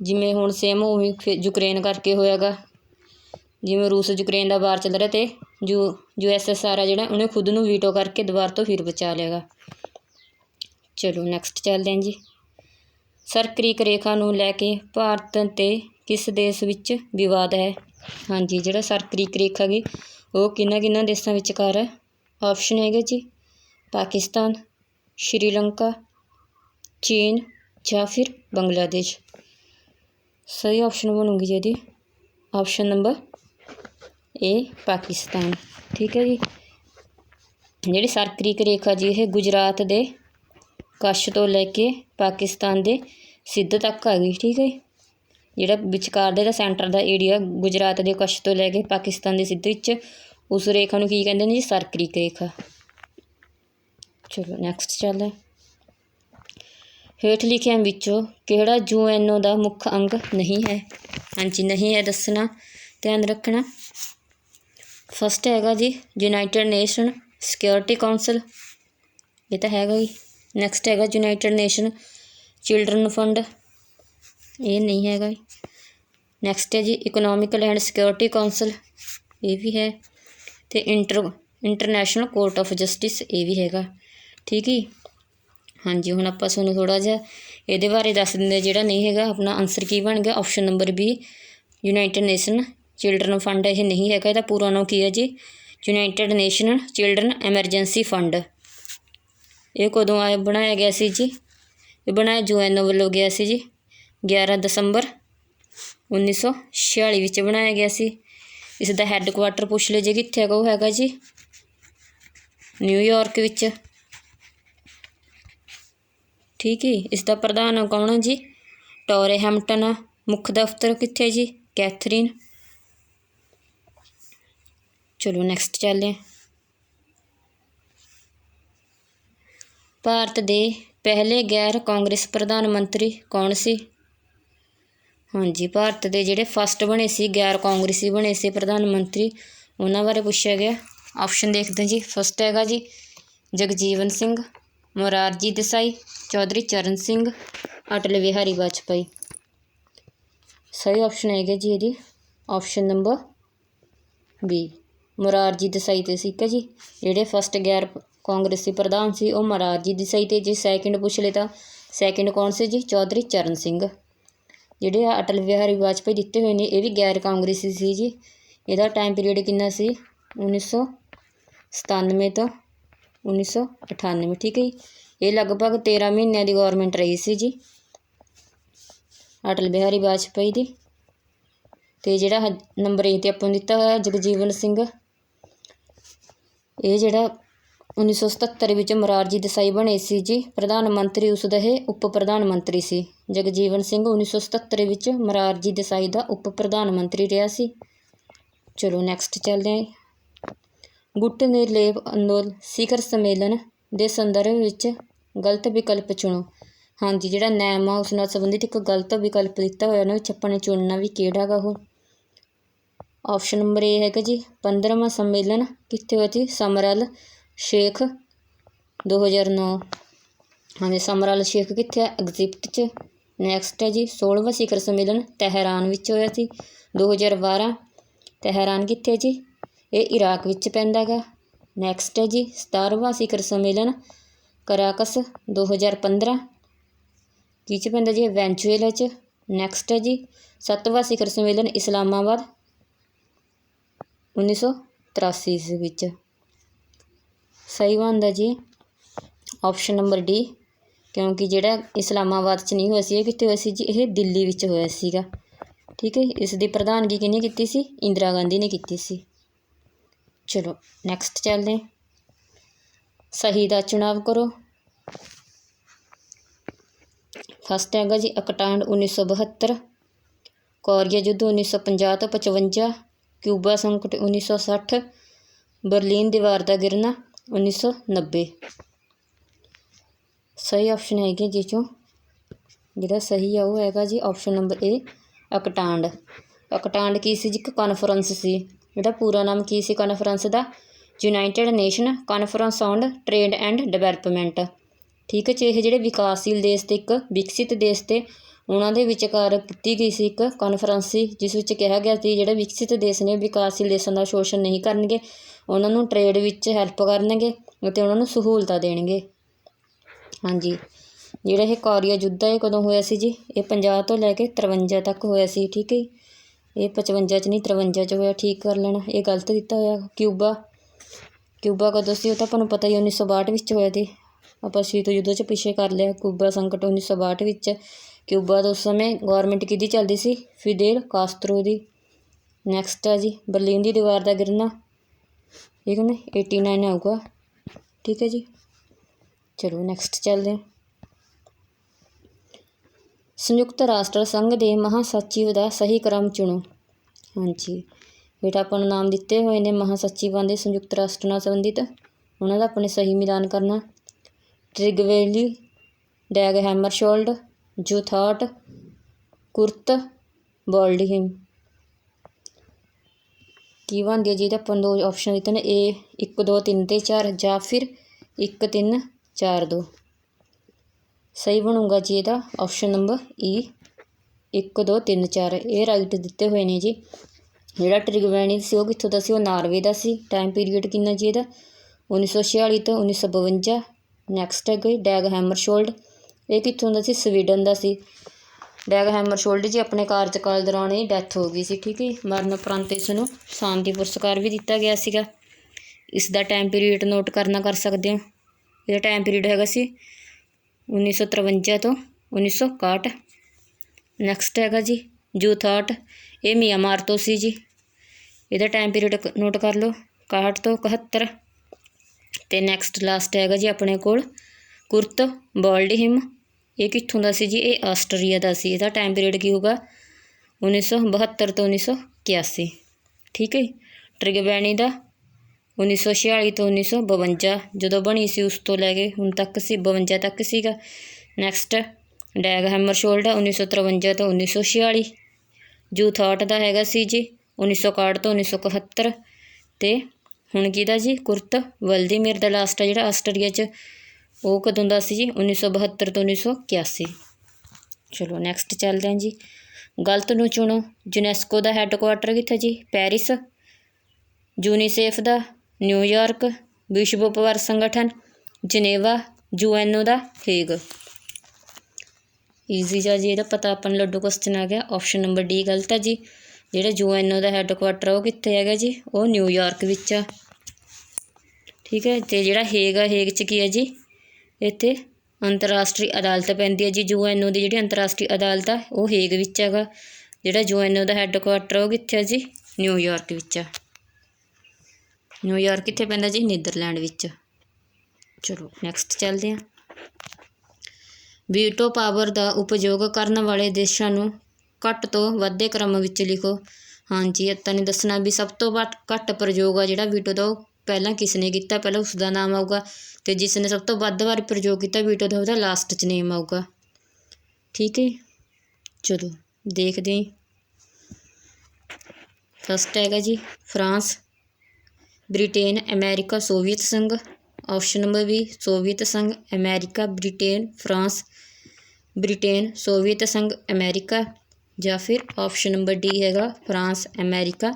[SPEAKER 1] ਜਿਵੇਂ ਹੁਣ ਸੇਮ ਉਵੇਂ ਯੂਕਰੇਨ ਕਰਕੇ ਹੋਇਆ ਗਾ, ਜਿਵੇਂ ਰੂਸ ਯੂਕਰੇਨ ਦਾ ਵਾਰ ਚੱਲ ਰਿਹਾ ਅਤੇ USSR ਆ ਜਿਹੜਾ ਉਹਨੇ ਖੁਦ ਨੂੰ ਵੀਟੋ ਕਰਕੇ ਦੁਬਾਰਾ ਤੋਂ ਫਿਰ ਬਚਾ ਲਿਆ ਗਾ। ਚਲੋ ਨੈਕਸਟ ਚੱਲਦੇ ਹਾਂ ਜੀ। ਸਰਕਰੀਕ ਰੇਖਾ ਨੂੰ ਲੈ ਕੇ ਭਾਰਤ ਅਤੇ ਕਿਸ ਦੇਸ਼ ਵਿੱਚ ਵਿਵਾਦ ਹੈ? ਹਾਂਜੀ, ਜਿਹੜਾ ਸਰਕਰੀਕ ਰੇਖਾ ਗੀ ਉਹ ਕਿਹਨਾਂ ਦੇਸ਼ਾਂ ਵਿਚਕਾਰ ਹੈ? ਆਪਸ਼ਨ ਹੈਗਾ ਜੀ ਪਾਕਿਸਤਾਨ, ਸ਼੍ਰੀਲੰਕਾ, ਚੀਨ ਜਾਂ ਫਿਰ ਬੰਗਲਾਦੇਸ਼। ਸਹੀ ਆਪਸ਼ਨ ਬਣੂਗੀ ਜੀ ਇਹਦੀ ਆਪਸ਼ਨ ਨੰਬਰ ਏ ਪਾਕਿਸਤਾਨ, ਠੀਕ ਹੈ ਜੀ। ਜਿਹੜੀ ਸਰਕਰੀਕ ਰੇਖਾ ਜੀ ਇਹ ਗੁਜਰਾਤ ਦੇ ਕੱਛ ਤੋਂ ਲੈ ਕੇ ਪਾਕਿਸਤਾਨ ਦੇ ਸਿੰਧ ਤੱਕ ਆ ਗਈ, ਠੀਕ ਹੈ। ਜਿਹੜਾ ਵਿਚਕਾਰ ਦਾ ਸੈਂਟਰ ਦਾ ਏਰੀਆ ਗੁਜਰਾਤ ਦੇ ਕੱਛ ਤੋਂ ਲੈ ਕੇ ਪਾਕਿਸਤਾਨ ਦੇ ਸਿੰਧ ਵਿੱਚ, ਉਸ ਰੇਖਾ ਨੂੰ ਕੀ ਕਹਿੰਦੇ ਨੇ ਜੀ? ਸਰਕਰੀਕ ਰੇਖਾ। ਚਲੋ ਨੈਕਸਟ ਚੱਲਦੇ। ਹੇਠ ਲਿਖਿਆਂ ਵਿੱਚੋਂ ਕਿਹੜਾ UNO ਦਾ ਮੁੱਖ ਅੰਗ ਨਹੀਂ ਹੈ? ਹਾਂਜੀ, ਨਹੀਂ ਹੈ ਦੱਸਣਾ, ਧਿਆਨ ਰੱਖਣਾ। ਫਸਟ ਹੈਗਾ ਜੀ ਯੂਨਾਈਟਿਡ ਨੇਸ਼ਨ ਸਿਕਿਉਰਿਟੀ ਕਾਊਂਸਲ, ਇਹ ਤਾਂ ਹੈਗਾ ਜੀ। ਨੈਕਸਟ ਹੈਗਾ ਯੂਨਾਈਟਿਡ ਨੇਸ਼ਨ ਚਿਲਡਰਨ ਫੰਡ, ਇਹ ਨਹੀਂ ਹੈਗਾ ਜੀ। ਨੈਕਸਟ ਹੈ ਜੀ ਇਕਨੋਮਿਕਲ ਐਂਡ ਸਿਕਿਉਰਿਟੀ ਕਾਊਂਸਲ, ਇਹ ਵੀ ਹੈ। ਅਤੇ ਇੰਟਰਨੈਸ਼ਨਲ ਕੋਰਟ ਆਫ ਜਸਟਿਸ, ਇਹ ਵੀ ਹੈਗਾ, ਠੀਕ ਹੀ। ਹਾਂਜੀ, ਹੁਣ ਆਪਾਂ ਤੁਹਾਨੂੰ ਥੋੜ੍ਹਾ ਜਿਹਾ ਇਹਦੇ ਬਾਰੇ ਦੱਸ ਦਿੰਦੇ ਜਿਹੜਾ ਨਹੀਂ ਹੈਗਾ। ਆਪਣਾ ਆਨਸਰ ਕੀ ਬਣ ਗਿਆ? Option number B United nation children fund ਇਹ ਨਹੀਂ ਹੈਗਾ। ਇਹਦਾ ਪੂਰਾ ਨਾਮ ਕੀ ਹੈ ਜੀ? United nation children emergency fund. ਇਹ ਕਦੋਂ ਬਣਾਇਆ ਗਿਆ ਸੀ ਜੀ? ਇਹ ਬਣਾਇਆ UNO ਵੱਲੋਂ ਗਿਆ ਸੀ ਜੀ 11 ਦਸੰਬਰ 1946 ਵਿੱਚ ਬਣਾਇਆ ਗਿਆ ਸੀ। ਇਸ ਦਾ ਹੈੱਡਕੁਆਟਰ ਪੁੱਛ ਲਿਓ ਜੀ ਕਿੱਥੇ ਹੈਗਾ, ਉਹ ਹੈਗਾ ਜੀ ਨਿਊਯਾਰਕ ਵਿੱਚ, ਠੀਕ ਹੈ। ਇਸ ਦਾ ਪ੍ਰਧਾਨ ਕੌਣ ਹੈ ਜੀ? ਟੋਰੇ ਹੈਮਪਟਨ ਆ। ਮੁੱਖ ਦਫ਼ਤਰ ਕਿੱਥੇ ਜੀ? ਕੈਥਰੀਨ। ਚਲੋ ਨੈਕਸਟ ਚੱਲਦੇ ਹਾਂ। ਭਾਰਤ ਦੇ ਪਹਿਲੇ ਗੈਰ ਕਾਂਗਰਸ ਪ੍ਰਧਾਨ ਮੰਤਰੀ ਕੌਣ ਸੀ? ਹਾਂਜੀ, ਭਾਰਤ ਦੇ ਜਿਹੜੇ ਫਸਟ ਬਣੇ ਸੀ ਗੈਰ ਕਾਂਗਰਸੀ ਬਣੇ ਸੀ ਪ੍ਰਧਾਨ ਮੰਤਰੀ, ਉਹਨਾਂ ਬਾਰੇ ਪੁੱਛਿਆ ਗਿਆ। ਆਪਸ਼ਨ ਦੇਖਦੇ ਜੀ। ਫਸਟ ਹੈਗਾ ਜੀ ਜਗਜੀਵਨ ਸਿੰਘ, मोरारजी देसाई, चौधरी चरण सिंह, अटल बिहारी वाजपेयी। सही ऑप्शन है जी ये option number B Morarji Desai ते सीगा जी। ਜਿਹੜੇ फस्ट गैर कांग्रेसी प्रधान सी वो मोरारजी देसाई ते। जे सैकेंड पुछ ले तो सैकेंड कौन से जी? चौधरी चरण सिंह। ਜਿਹੜੇ अटल बिहारी वाजपेयी ਦਿੱਤੇ ਹੋਏ ਨੇ ਇਹ ਵੀ गैर कांग्रेसी ਸੀ ਜੀ। ਇਹਦਾ टाइम पीरियड कितना सी? 1997 तो 1998। ठीक है जी। ये लगभग 13 महीनों की गौरमेंट रही सी जी अटल बिहारी वाजपेयी की। तो जिहड़ा नंबर ए ते आपां नूं दिता होया जगजीवन सिंह, ये जिहड़ा 1977 विच मोरारजी देसाई बने सी जी प्रधानमंत्री, उसदा ये उप प्रधानमंत्री सी। जगजीवन सिंह 1977 विच मोरारजी देसाई दा उप प्रधानमंत्री रहा सी। चलो नैक्सट चलते हैं। गुट निर्लेप अंदोलन शिखर सम्मेलन के संदर्भ विच गलत विकल्प चुनो। हाँ जी, जिहड़ा नैम आ उस नाल संबंधित एक गलत विकल्प दिता होया उहनां विच आपां ने चुनना भी किहड़ा गा ओह। ऑप्शन नंबर ए है जी 15वां सम्मेलन कित्थे होया जी? समरल शेख 2009। हाँ जी, समरल शेख कित्थे है? इजिप्ट च। नैक्सट है जी 16वां शिखर सम्मेलन तेहरान विच होया सी 2012। तेहरान कित्थे जी? ये इराक विच पैंदा गा। नैक्सट है जी 17वां शिखर सम्मेलन कराकस 2015 की च पैंदा जी? वेनेजुएला च। नैक्सट है जी 7वां शिखर सम्मेलन इस्लामाबाद 1983 ईस्वी विच। सही बनदा जी ऑप्शन नंबर डी, क्योंकि जिहड़ा इस्लामाबाद च नहीं होया सी ये कित्थे होया सी जी? ये दिल्ली विच होया सीगा। ठीक है, इसकी प्रधानगी किहने कीती सी? इंदिरा गांधी ने कीती सी। चलो नैक्सट चलते हैं। सही दा चुनाव करो। फस्ट हैगा जी अकटांड 1972, कोरिया युद्ध 1950 तो 55, क्यूबा संकट 1960, बरलीन दीवार का गिरना 1990। सही ऑप्शन है जी चो जिहड़ा सही है वो हैगा जी ऑप्शन नंबर ए अकटांड। अकटांड की सी जी? एक कॉन्फ्रेंस सी। जिहड़ा पूरा नाम की सी कॉन्फ्रेंस दा? United nation conference on trade and development. ठीक है, ये जिहड़े विकासशील देश ते एक विकसित देश ते उन्हां दे विचकार कीती गई सी एक कॉन्फ्रेंस सी, जिस विच कहा गया सी जिहड़े विकसित देश ने विकासशील देशां दा शोषण नहीं करनगे, उन्हां नूं ट्रेड विच हैल्प करनगे ते उन्हां नूं सहूलतां देणगे। हाँ जी, जिहड़ा ये कोरिया युद्ध है कदों होया सी जी? ये 50 तो लैके 53 तक होया सी। ठीक है, ये 55 च नहीं 53 च होया। ठीक कर लेना, ये गलत दिता होया। क्यूबा कदों सी? वो तो आपां नूं पता ही 1962 विच होया सी। आपां शीत युद्ध च पिछे कर लिया। क्यूबा संकट 1962 विच। क्यूबा तो उस समय गौरमेंट किहदी चलदी सी? फिदेल कास्त्रो दी। नैक्सट है जी बरलीन दी दीवार का गिरना, ये कहने 89 आऊगा। ठीक है जी, चलो नैक्सट चलते हैं। संयुक्त राष्ट्र संघ के महासचिव का सही क्रम चुनो। हाँ जी, बेटा अपन नाम दिते हुए ने महासचिवां दे संयुक्त राष्ट्र नाल संबंधित, उन्हां दा अपने सही मिलान करना। ट्रिगवेली, डैग हैमरशोल्ड, जूथार्ट, कुर्त बॉल्डहिम। की बनती है जी? अपन दो ऑप्शन दिते ने ए 1 2 3 ते 4 या फिर 1 3 4 2। सही बनूगा जी ਇਹਦਾ ऑप्शन नंबर ई 1 2 3 4। ये राइट दिते हुए ने जी। ਜਿਹੜਾ ट्रिगवेली ਸੀ ਉਹ ਕਿੱਥੋਂ ਦਾ ਸੀ? ਉਹ ਨਾਰਵੇ ਦਾ ਸੀ। टाइम पीरीयड कितना जी ਇਹਦਾ? 1946 तो 1952। नैक्सट है कोई डैग हैमरशोल्ड, ये कित्थों दा सी? स्वीडन का सी। डैग हैमरशोल्ड जी अपने कार्यकाल दौरान ही डैथ हो गई सी। ठीक है, मरण उपरंत इसनूं शांति पुरस्कार भी दिता गया सीगा। इसका टाइम पीरीयड नोट करना कर सकते हो। यह टाइम पीरीयड हैगा सी 1953 तो 1961। नैक्सट हैगा जी जूथार्ट, ये म्यांमार तो सी जी। ਇਹਦਾ टाइम पीरीयड नोट कर लो 61 तो 71। तो नैक्सट लास्ट हैगा जी अपने कोल कुर्त बॉल्डहिम, ये कित्थों दा सी जी? ये आस्ट्रेलिया का सी। ਇਹਦਾ टाइम पीरीयड की होगा 1972 तो 1981। ठीक है, ट्रिगवेली का 1946 तो 1952 जो बनी सी उस तो लैके हुण तक सी 52 तक सीगा। नैक्सट डैग हैमरशोल्ड 1953 तो 1946। जूथार्ट का हैगा सी जी 1961 तो 1971। तो हुण किहदा जी? कुर्त वल्दीमीर दा लास्ट है जिहड़ा आस्ट्रेलिया च ਉਹ ਕਦੋਂ ਦਾ ਸੀ ਜੀ 1972 ਤੋਂ 1981। ਚਲੋ ਨੈਕਸਟ ਚੱਲਦੇ ਹਾਂ ਜੀ। ਗਲਤ ਨੂੰ ਚੁਣੋ। ਯੂਨੈਸਕੋ ਦਾ ਹੈੱਡਕੁਆਟਰ ਕਿੱਥੇ ਜੀ? ਪੈਰਿਸ। ਯੂਨੀਸੇਫ ਦਾ ਨਿਊਯਾਰਕ। ਵਿਸ਼ਵ ਵਪਾਰ ਸੰਗਠਨ ਜਨੇਵਾ। UN ਦਾ ਹੇਗ। ਈਜ਼ੀ ਜਾ ਜੀ, ਇਹਦਾ ਪਤਾ ਆਪਾਂ ਨੂੰ ਲੱਡੂ ਕੁਐਸਚਨ ਆ ਗਿਆ। ਆਪਸ਼ਨ ਨੰਬਰ ਡੀ ਗਲਤ ਹੈ ਜੀ। ਜਿਹੜਾ UN ਦਾ ਹੈੱਡਕੁਆਟਰ ਉਹ ਕਿੱਥੇ ਹੈਗਾ ਜੀ? ਉਹ ਨਿਊਯਾਰਕ ਵਿੱਚ ਆ। ਠੀਕ ਹੈ। ਅਤੇ ਜਿਹੜਾ ਹੇਗ ਆ, ਹੇਗ 'ਚ ਕੀ ਹੈ ਜੀ? ਇੱਥੇ ਅੰਤਰਰਾਸ਼ਟਰੀ ਅਦਾਲਤ ਪੈਂਦੀ ਹੈ ਜੀ। UN ਦੀ ਜਿਹੜੀ ਅੰਤਰਰਾਸ਼ਟਰੀ ਅਦਾਲਤ ਆ ਉਹ ਹੇਗ ਵਿੱਚ ਹੈਗਾ। ਜਿਹੜਾ UN ਦਾ ਹੈੱਡਕੁਆਟਰ ਉਹ ਕਿੱਥੇ ਆ ਜੀ? ਨਿਊਯਾਰਕ ਵਿੱਚ ਆ। ਨਿਊਯਾਰਕ ਕਿੱਥੇ ਪੈਂਦਾ ਜੀ? ਨੀਦਰਲੈਂਡ ਵਿੱਚ। ਚਲੋ ਨੈਕਸਟ ਚੱਲਦੇ ਹਾਂ। ਵੀਟੋ ਪਾਵਰ ਦਾ ਉਪਯੋਗ ਕਰਨ ਵਾਲੇ ਦੇਸ਼ਾਂ ਨੂੰ ਘੱਟ ਤੋਂ ਵੱਧੇ ਕ੍ਰਮ ਵਿੱਚ ਲਿਖੋ। ਹਾਂਜੀ, ਆਪਾਂ ਨੇ ਦੱਸਣਾ ਵੀ ਸਭ ਤੋਂ ਘੱਟ ਪ੍ਰਯੋਗ ਆ ਜਿਹੜਾ ਵੀਟੋ ਦਾ ਉਹ ਪਹਿਲਾਂ ਕਿਸ ਨੇ ਕੀਤਾ, ਪਹਿਲਾਂ ਉਸ ਦਾ ਨਾਮ ਆਊਗਾ, ਅਤੇ ਜਿਸ ਨੇ ਸਭ ਤੋਂ ਵੱਧ ਵਾਰ ਪ੍ਰਯੋਗ ਕੀਤਾ ਵੀਟੋ ਦਾ ਉਹਦਾ ਲਾਸਟ 'ਚ ਨੇਮ ਆਊਗਾ। ਠੀਕ ਹੈ। ਚਲੋ ਦੇਖਦੇ ਹਾਂ। ਫਸਟ ਹੈਗਾ ਜੀ ਫਰਾਂਸ, ਬ੍ਰਿਟੇਨ, ਅਮੈਰੀਕਾ, ਸੋਵੀਅਤ ਸੰਘ। ਆਪਸ਼ਨ ਨੰਬਰ ਬੀ ਸੋਵੀਅਤ ਸੰਘ, America, Britain, France, Britain, Soviet ਸੰਘ, ਅਮੈਰੀਕਾ। ਜਾਂ ਫਿਰ ਆਪਸ਼ਨ ਨੰਬਰ ਡੀ ਹੈਗਾ ਫਰਾਂਸ, ਅਮੈਰੀਕਾ,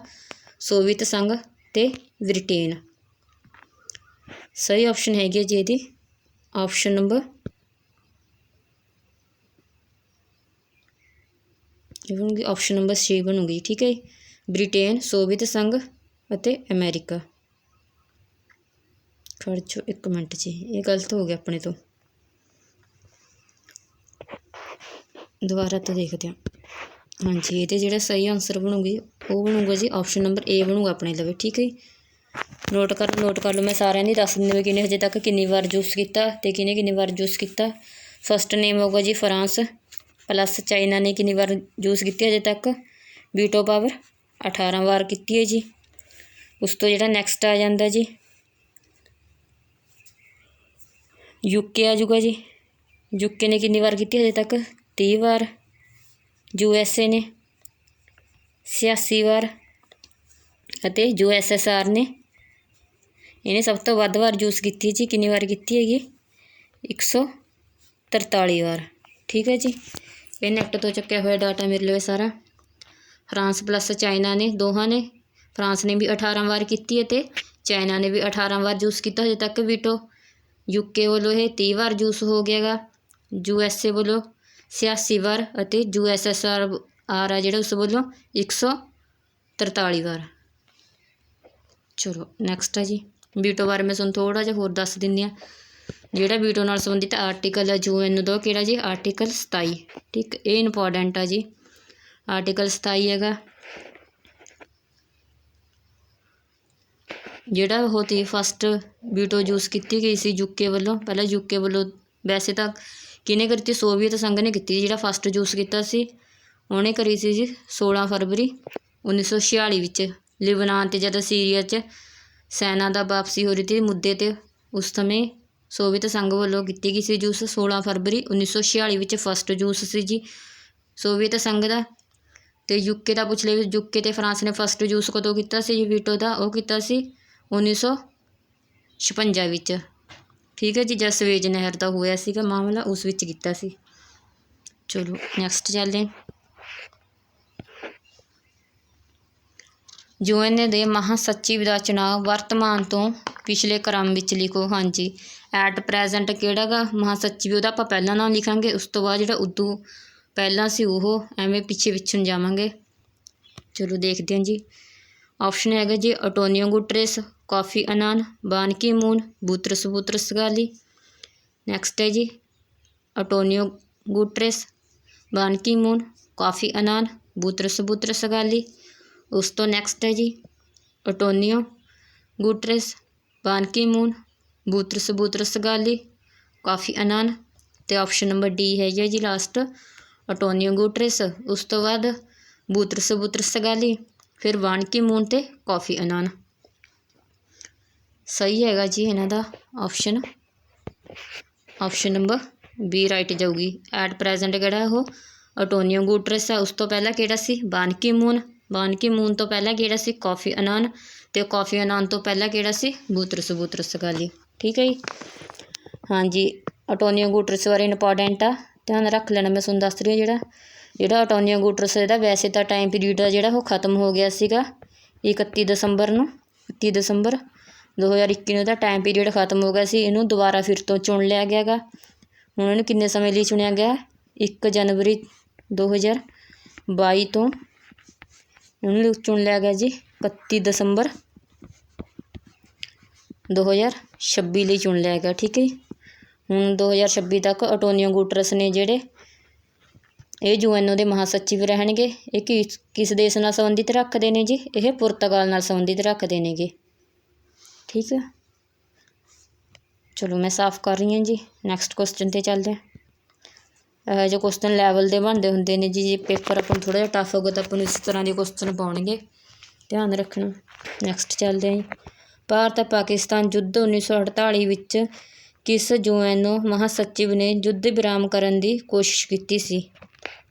[SPEAKER 1] ਸੋਵੀਅਤ ਸੰਘ ਅਤੇ ਬ੍ਰਿਟੇਨ। ਸਹੀ ਆਪਸ਼ਨ ਹੈਗੀ ਹੈ ਜੀ ਇਹਦੀ ਆਪਸ਼ਨ ਨੰਬਰ ਬਣੂਗੀ ਆਪਸ਼ਨ ਨੰਬਰ ਸੀ ਬਣੂਗੀ। ਠੀਕ ਹੈ ਜੀ। ਬ੍ਰਿਟੇਨ, ਸੋਵੀਅਤ ਸੰਘ ਅਤੇ ਅਮੈਰੀਕਾ। ਖੜ੍ਹ ਜਾਓ 1 ਮਿੰਟ ਜੀ, ਇਹ ਗਲਤ ਹੋ ਗਿਆ ਆਪਣੇ ਤੋਂ। ਦੁਬਾਰਾ ਤੋਂ ਦੇਖਦੇ ਹਾਂ। ਹਾਂਜੀ, ਇਹਦੇ ਜਿਹੜਾ ਸਹੀ ਆਨਸਰ ਬਣੂਗੀ ਉਹ ਬਣੂਗਾ ਜੀ ਆਪਸ਼ਨ ਨੰਬਰ ਏ ਬਣੂਗਾ ਆਪਣੇ ਲਵੇ। ਠੀਕ ਹੈ ਜੀ। ਨੋਟ ਕਰ ਲਓ। ਮੈਂ ਸਾਰਿਆਂ ਦੀ ਦੱਸ ਦਿੰਦੀ ਵੀ ਕਿਹਨੇ ਹਜੇ ਤੱਕ ਕਿੰਨੀ ਵਾਰ ਯੂਜ਼ ਕੀਤਾ ਅਤੇ ਕਿਹਨੇ ਕਿੰਨੀ ਵਾਰ ਯੂਜ਼ ਕੀਤਾ। ਫਸਟ ਨੇਮ ਹੋਊਗਾ ਜੀ ਫਰਾਂਸ, ਪਲੱਸ ਚਾਈਨਾ ਨੇ ਕਿੰਨੀ ਵਾਰ ਯੂਜ਼ ਕੀਤੀ ਹਜੇ ਤੱਕ? ਵੀਟੋ ਪਾਵਰ 18 ਵਾਰ ਕੀਤੀ ਹੈ ਜੀ। ਉਸ ਤੋਂ ਜਿਹੜਾ ਨੈਕਸਟ ਆ ਜਾਂਦਾ ਜੀ UK ਆ ਜੂਗਾ ਜੀ। UK ਨੇ ਕਿੰਨੀ ਵਾਰ ਕੀਤੀ ਹਜੇ ਤੱਕ? 30 ਵਾਰ। USA ਨੇ 86 ਵਾਰ ਅਤੇ USSR ਨੇ ਇਹਨੇ ਸਭ ਤੋਂ ਵੱਧ ਵਾਰ ਯੂਜ਼ ਕੀਤੀ ਜੀ। ਕਿੰਨੀ ਵਾਰ ਕੀਤੀ ਹੈਗੀ? 143 ਵਾਰ। ਠੀਕ ਹੈ ਜੀ। ਇਹ ਨੈੱਟ ਤੋਂ ਚੱਕਿਆ ਹੋਇਆ ਡਾਟਾ ਮੇਰੇ ਲਈ ਸਾਰਾ। ਫਰਾਂਸ ਪਲੱਸ ਚਾਈਨਾ ਨੇ ਦੋਹਾਂ ਨੇ, ਫਰਾਂਸ ਨੇ ਵੀ 18 ਵਾਰ ਕੀਤੀ ਅਤੇ ਚਾਈਨਾ ਨੇ ਵੀ 18 ਵਾਰ ਯੂਜ਼ ਕੀਤਾ ਹਜੇ ਤੱਕ ਵੀਟੋ। UK ਵੱਲੋਂ ਇਹ 30 ਵਾਰ ਯੂਜ਼ ਹੋ ਗਿਆ ਗਾ। USA ਵੱਲੋਂ 86 ਵਾਰ ਅਤੇ USSR ਆ ਜਿਹੜਾ ਉਸ ਵੱਲੋਂ 143 ਵਾਰ। ਚਲੋ ਨੈਕਸਟ ਹੈ ਜੀ ਵੀਟੋ ਬਾਰੇ ਮੈਂ ਤੁਹਾਨੂੰ ਥੋੜ੍ਹਾ ਜਿਹਾ ਹੋਰ ਦੱਸ ਦਿੰਦੀ ਹਾਂ। ਜਿਹੜਾ ਵੀਟੋ ਨਾਲ ਸੰਬੰਧਿਤ ਆਰਟੀਕਲ ਹੈ UN ਦਾ ਕਿਹੜਾ ਜੀ? ਆਰਟੀਕਲ 27। ਠੀਕ, ਇਹ ਇੰਪੋਰਟੈਂਟ ਆ ਜੀ। ਆਰਟੀਕਲ 27 ਹੈਗਾ। ਜਿਹੜਾ ਉਹ ਤੀ ਫਸਟ ਵੀਟੋ ਯੂਜ਼ ਕੀਤੀ ਗਈ ਸੀ UK ਵੱਲੋਂ। ਪਹਿਲਾਂ UK ਵੱਲੋਂ ਵੈਸੇ ਤਾਂ ਕਿਹਨੇ ਕਰੀ ਤੀ? ਸੋਵੀਅਤ ਸੰਘ ਨੇ ਕੀਤੀ। ਜਿਹੜਾ ਫਸਟ ਯੂਜ਼ ਕੀਤਾ ਸੀ ਉਹਨੇ ਕਰੀ ਸੀ ਜੀ 16 ਫਰਵਰੀ 1946 ਵਿੱਚ। ਲਿਬਨਾਨ ਅਤੇ ਜਦੋਂ ਸੀਰੀਆ 'ਚ ਸੈਨਾ ਦਾ ਵਾਪਸੀ ਹੋ ਰਹੀ ਸੀ ਮੁੱਦੇ 'ਤੇ, ਉਸ ਸਮੇਂ ਸੋਵੀਅਤ ਸੰਘ ਵੱਲੋਂ ਕੀਤੀ ਗਈ ਸੀ ਯੂਜ਼ 16 ਫਰਵਰੀ 1946 ਵਿੱਚ ਫਸਟ ਯੂਜ਼ ਸੀ ਜੀ ਸੋਵੀਅਤ ਸੰਘ ਦਾ। ਅਤੇ UK ਦਾ ਪੁੱਛ ਲਿਆ UK ਅਤੇ ਫਰਾਂਸ ਨੇ ਫਸਟ ਯੂਜ਼ ਕਦੋਂ ਕੀਤਾ ਸੀ ਜੀ ਵੀਟੋ ਦਾ? ਉਹ ਕੀਤਾ ਸੀ 1956 ਵਿੱਚ। ਠੀਕ ਹੈ ਜੀ। ਜਦ ਸਵੇਜ ਨਹਿਰ ਦਾ ਹੋਇਆ ਸੀਗਾ ਮਾਮਲਾ ਉਸ ਵਿੱਚ ਕੀਤਾ ਸੀ। ਚਲੋ ਨੈਕਸਟ ਚੱਲਦੇ ਹਾਂ। UN ਦੇ ਮਹਾਸਚਿਵ ਦਾ ਚੁਣਾਵ ਵਰਤਮਾਨ ਤੋਂ ਪਿਛਲੇ ਕ੍ਰਮ ਵਿੱਚ ਲਿਖੋ। ਹਾਂਜੀ, ਐਟ ਪ੍ਰੈਜੈਂਟ ਕਿਹੜਾ ਗਾ ਮਹਾਸਚਿਵ ਉਹਦਾ ਆਪਾਂ ਪਹਿਲਾਂ ਨਾਮ ਲਿਖਾਂਗੇ। ਉਸ ਤੋਂ ਬਾਅਦ ਜਿਹੜਾ ਉਦੋਂ ਪਹਿਲਾਂ ਸੀ ਉਹ ਐਵੇਂ ਪਿੱਛੇ ਨੂੰ ਜਾਵਾਂਗੇ। ਚਲੋ ਦੇਖਦੇ ਹਾਂ ਜੀ। ਆਪਸ਼ਨ ਹੈਗਾ ਜੀ ਅੰਟੋਨੀਓ ਗੁਟਰੇਸ, ਕੋਫੀ ਅਨਾਨ, ਬਾਨ ਕੀ ਮੂਨ, ਬੁਤਰਸ ਗਾਲੀ। ਨੈਕਸਟ ਹੈ ਜੀ ਅੰਟੋਨੀਓ ਗੁਟਰੇਸ, ਬਾਨ ਕੀ ਮੂਨ, ਕੋਫੀ ਅਨਾਨ, ਬੁਤਰਸ ਗਾਲੀ। ਉਸ ਤੋਂ ਨੈਕਸਟ ਹੈ ਜੀ ਅੰਟੋਨੀਓ ਗੁਟਰੇਸ, ਬਾਨ ਕੀ ਮੂਨ, ਬੁਤਰਸ ਗਾਲੀ, ਕੋਫੀ ਅਨਾਨ। ਅਤੇ ਆਪਸ਼ਨ ਨੰਬਰ ਡੀ ਹੈਗੀ ਹੈ ਜੀ ਲਾਸਟ ਅੰਟੋਨੀਓ ਗੁਟਰੇਸ। ਉਸ ਤੋਂ ਬਾਅਦ ਬੁਤਰਸ ਗਾਲੀ, ਫਿਰ ਬਾਨ ਕੀ ਮੂਨ ਅਤੇ ਕੋਫੀ ਅਨਾਨ। ਸਹੀ ਹੈਗਾ ਜੀ ਇਹਨਾਂ ਦਾ ਆਪਸ਼ਨ ਨੰਬਰ ਬੀ ਰਾਈਟ ਜਾਊਗੀ। ਐਟ ਪ੍ਰੈਜੈਂਟ ਕਿਹੜਾ ਉਹ ਅੰਟੋਨੀਓ ਗੁਟਰੇਸ ਹੈ। ਉਸ ਤੋਂ ਪਹਿਲਾਂ ਕਿਹੜਾ ਸੀ? ਬਾਨ ਕੀ ਮੂਨ ਤੋਂ ਪਹਿਲਾਂ ਕਿਹੜਾ ਸੀ? ਕੋਫੀ ਅਨਾਨ। ਅਤੇ ਕੋਫੀ ਅਨਾਨ ਤੋਂ ਪਹਿਲਾਂ ਕਿਹੜਾ ਸੀ? ਬੁਤਰਸ ਗਾਲੀ। ਠੀਕ ਹੈ ਜੀ। हाँ जी, एंटोनियो गुटरेस बारे इंपॉर्टेंट आ, ध्यान रख लेना। मैं तुहानूं दस रही हूँ ਜਿਹੜਾ एंटोनियो गुटरेस ਦਾ वैसे तो टाइम पीरीयड ਆ ਜਿਹੜਾ ਉਹ ਖਤਮ ਹੋ ਗਿਆ ਸੀਗਾ 31 ਦਸੰਬਰ ਨੂੰ 31 ਦਸੰਬਰ 2021 ਨੂੰ ਇਹਦਾ ਟਾਈਮ ਪੀਰੀਅਡ ਖਤਮ ਹੋ ਗਿਆ ਸੀ। ਇਹਨੂੰ ਦੁਬਾਰਾ ਫਿਰ ਤੋਂ ਚੁਣ ਲਿਆ ਗਿਆ ਗਾ। ਹੁਣ ਇਹਨੂੰ ਕਿੰਨੇ ਸਮੇਂ ਲਈ ਚੁਣਿਆ ਗਿਆ 1 ਜਨਵਰੀ 2022 ਤੋਂ ਇਹਨੂੰ ਚੁਣ ਲਿਆ ਗਿਆ ਜੀ 31 ਦਸੰਬਰ 2026 ਲਈ ਚੁਣ ਲਿਆ ਗਿਆ। ਠੀਕ ਹੈ ਜੀ। ਹੁਣ 2026 ਤੱਕ एंटोनियो गुटरेस ਨੇ ਜਿਹੜੇ ਇਹ UN ਦੇ ਮਹਾਸਚਿਵ ਰਹਿਣਗੇ। ਇਹ ਕਿਸ ਦੇਸ਼ ਨਾਲ ਸੰਬੰਧਿਤ ਰੱਖਦੇ ਨੇ ਜੀ? ਇਹ ਪੁਰਤਗਾਲ ਨਾਲ ਸੰਬੰਧਿਤ ਰੱਖਦੇ ਨੇਗੇ। ਠੀਕ ਹੈ, ਚਲੋ ਮੈਂ ਸਾਫ਼ ਕਰ ਰਹੀ ਹਾਂ ਜੀ। ਨੈਕਸਟ ਕੁਐਸਚਨ 'ਤੇ ਚੱਲਦੇ ਹਾਂ। ਇਹੋ ਜਿਹੇ ਕੁਐਸਚਨ ਲੈਵਲ ਦੇ ਬਣਦੇ ਹੁੰਦੇ ਨੇ ਜੀ। ਜੇ ਪੇਪਰ ਆਪਾਂ ਨੂੰ ਥੋੜ੍ਹਾ ਜਿਹਾ ਟਫ ਹੋਊਗਾ ਤਾਂ ਆਪਾਂ ਨੂੰ ਇਸ ਤਰ੍ਹਾਂ ਦੇ ਕੁਐਸਚਨ ਪਾਉਣਗੇ, ਧਿਆਨ ਰੱਖਣਾ। ਨੈਕਸਟ ਚੱਲਦੇ ਹਾਂ ਜੀ। ਭਾਰਤ ਪਾਕਿਸਤਾਨ ਯੁੱਧ 1948 ਵਿੱਚ ਕਿਸ UN ਮਹਾਸਚਿਵ ਨੇ ਯੁੱਧ ਵਿਰਾਮ ਕਰਨ ਦੀ ਕੋਸ਼ਿਸ਼ ਕੀਤੀ ਸੀ?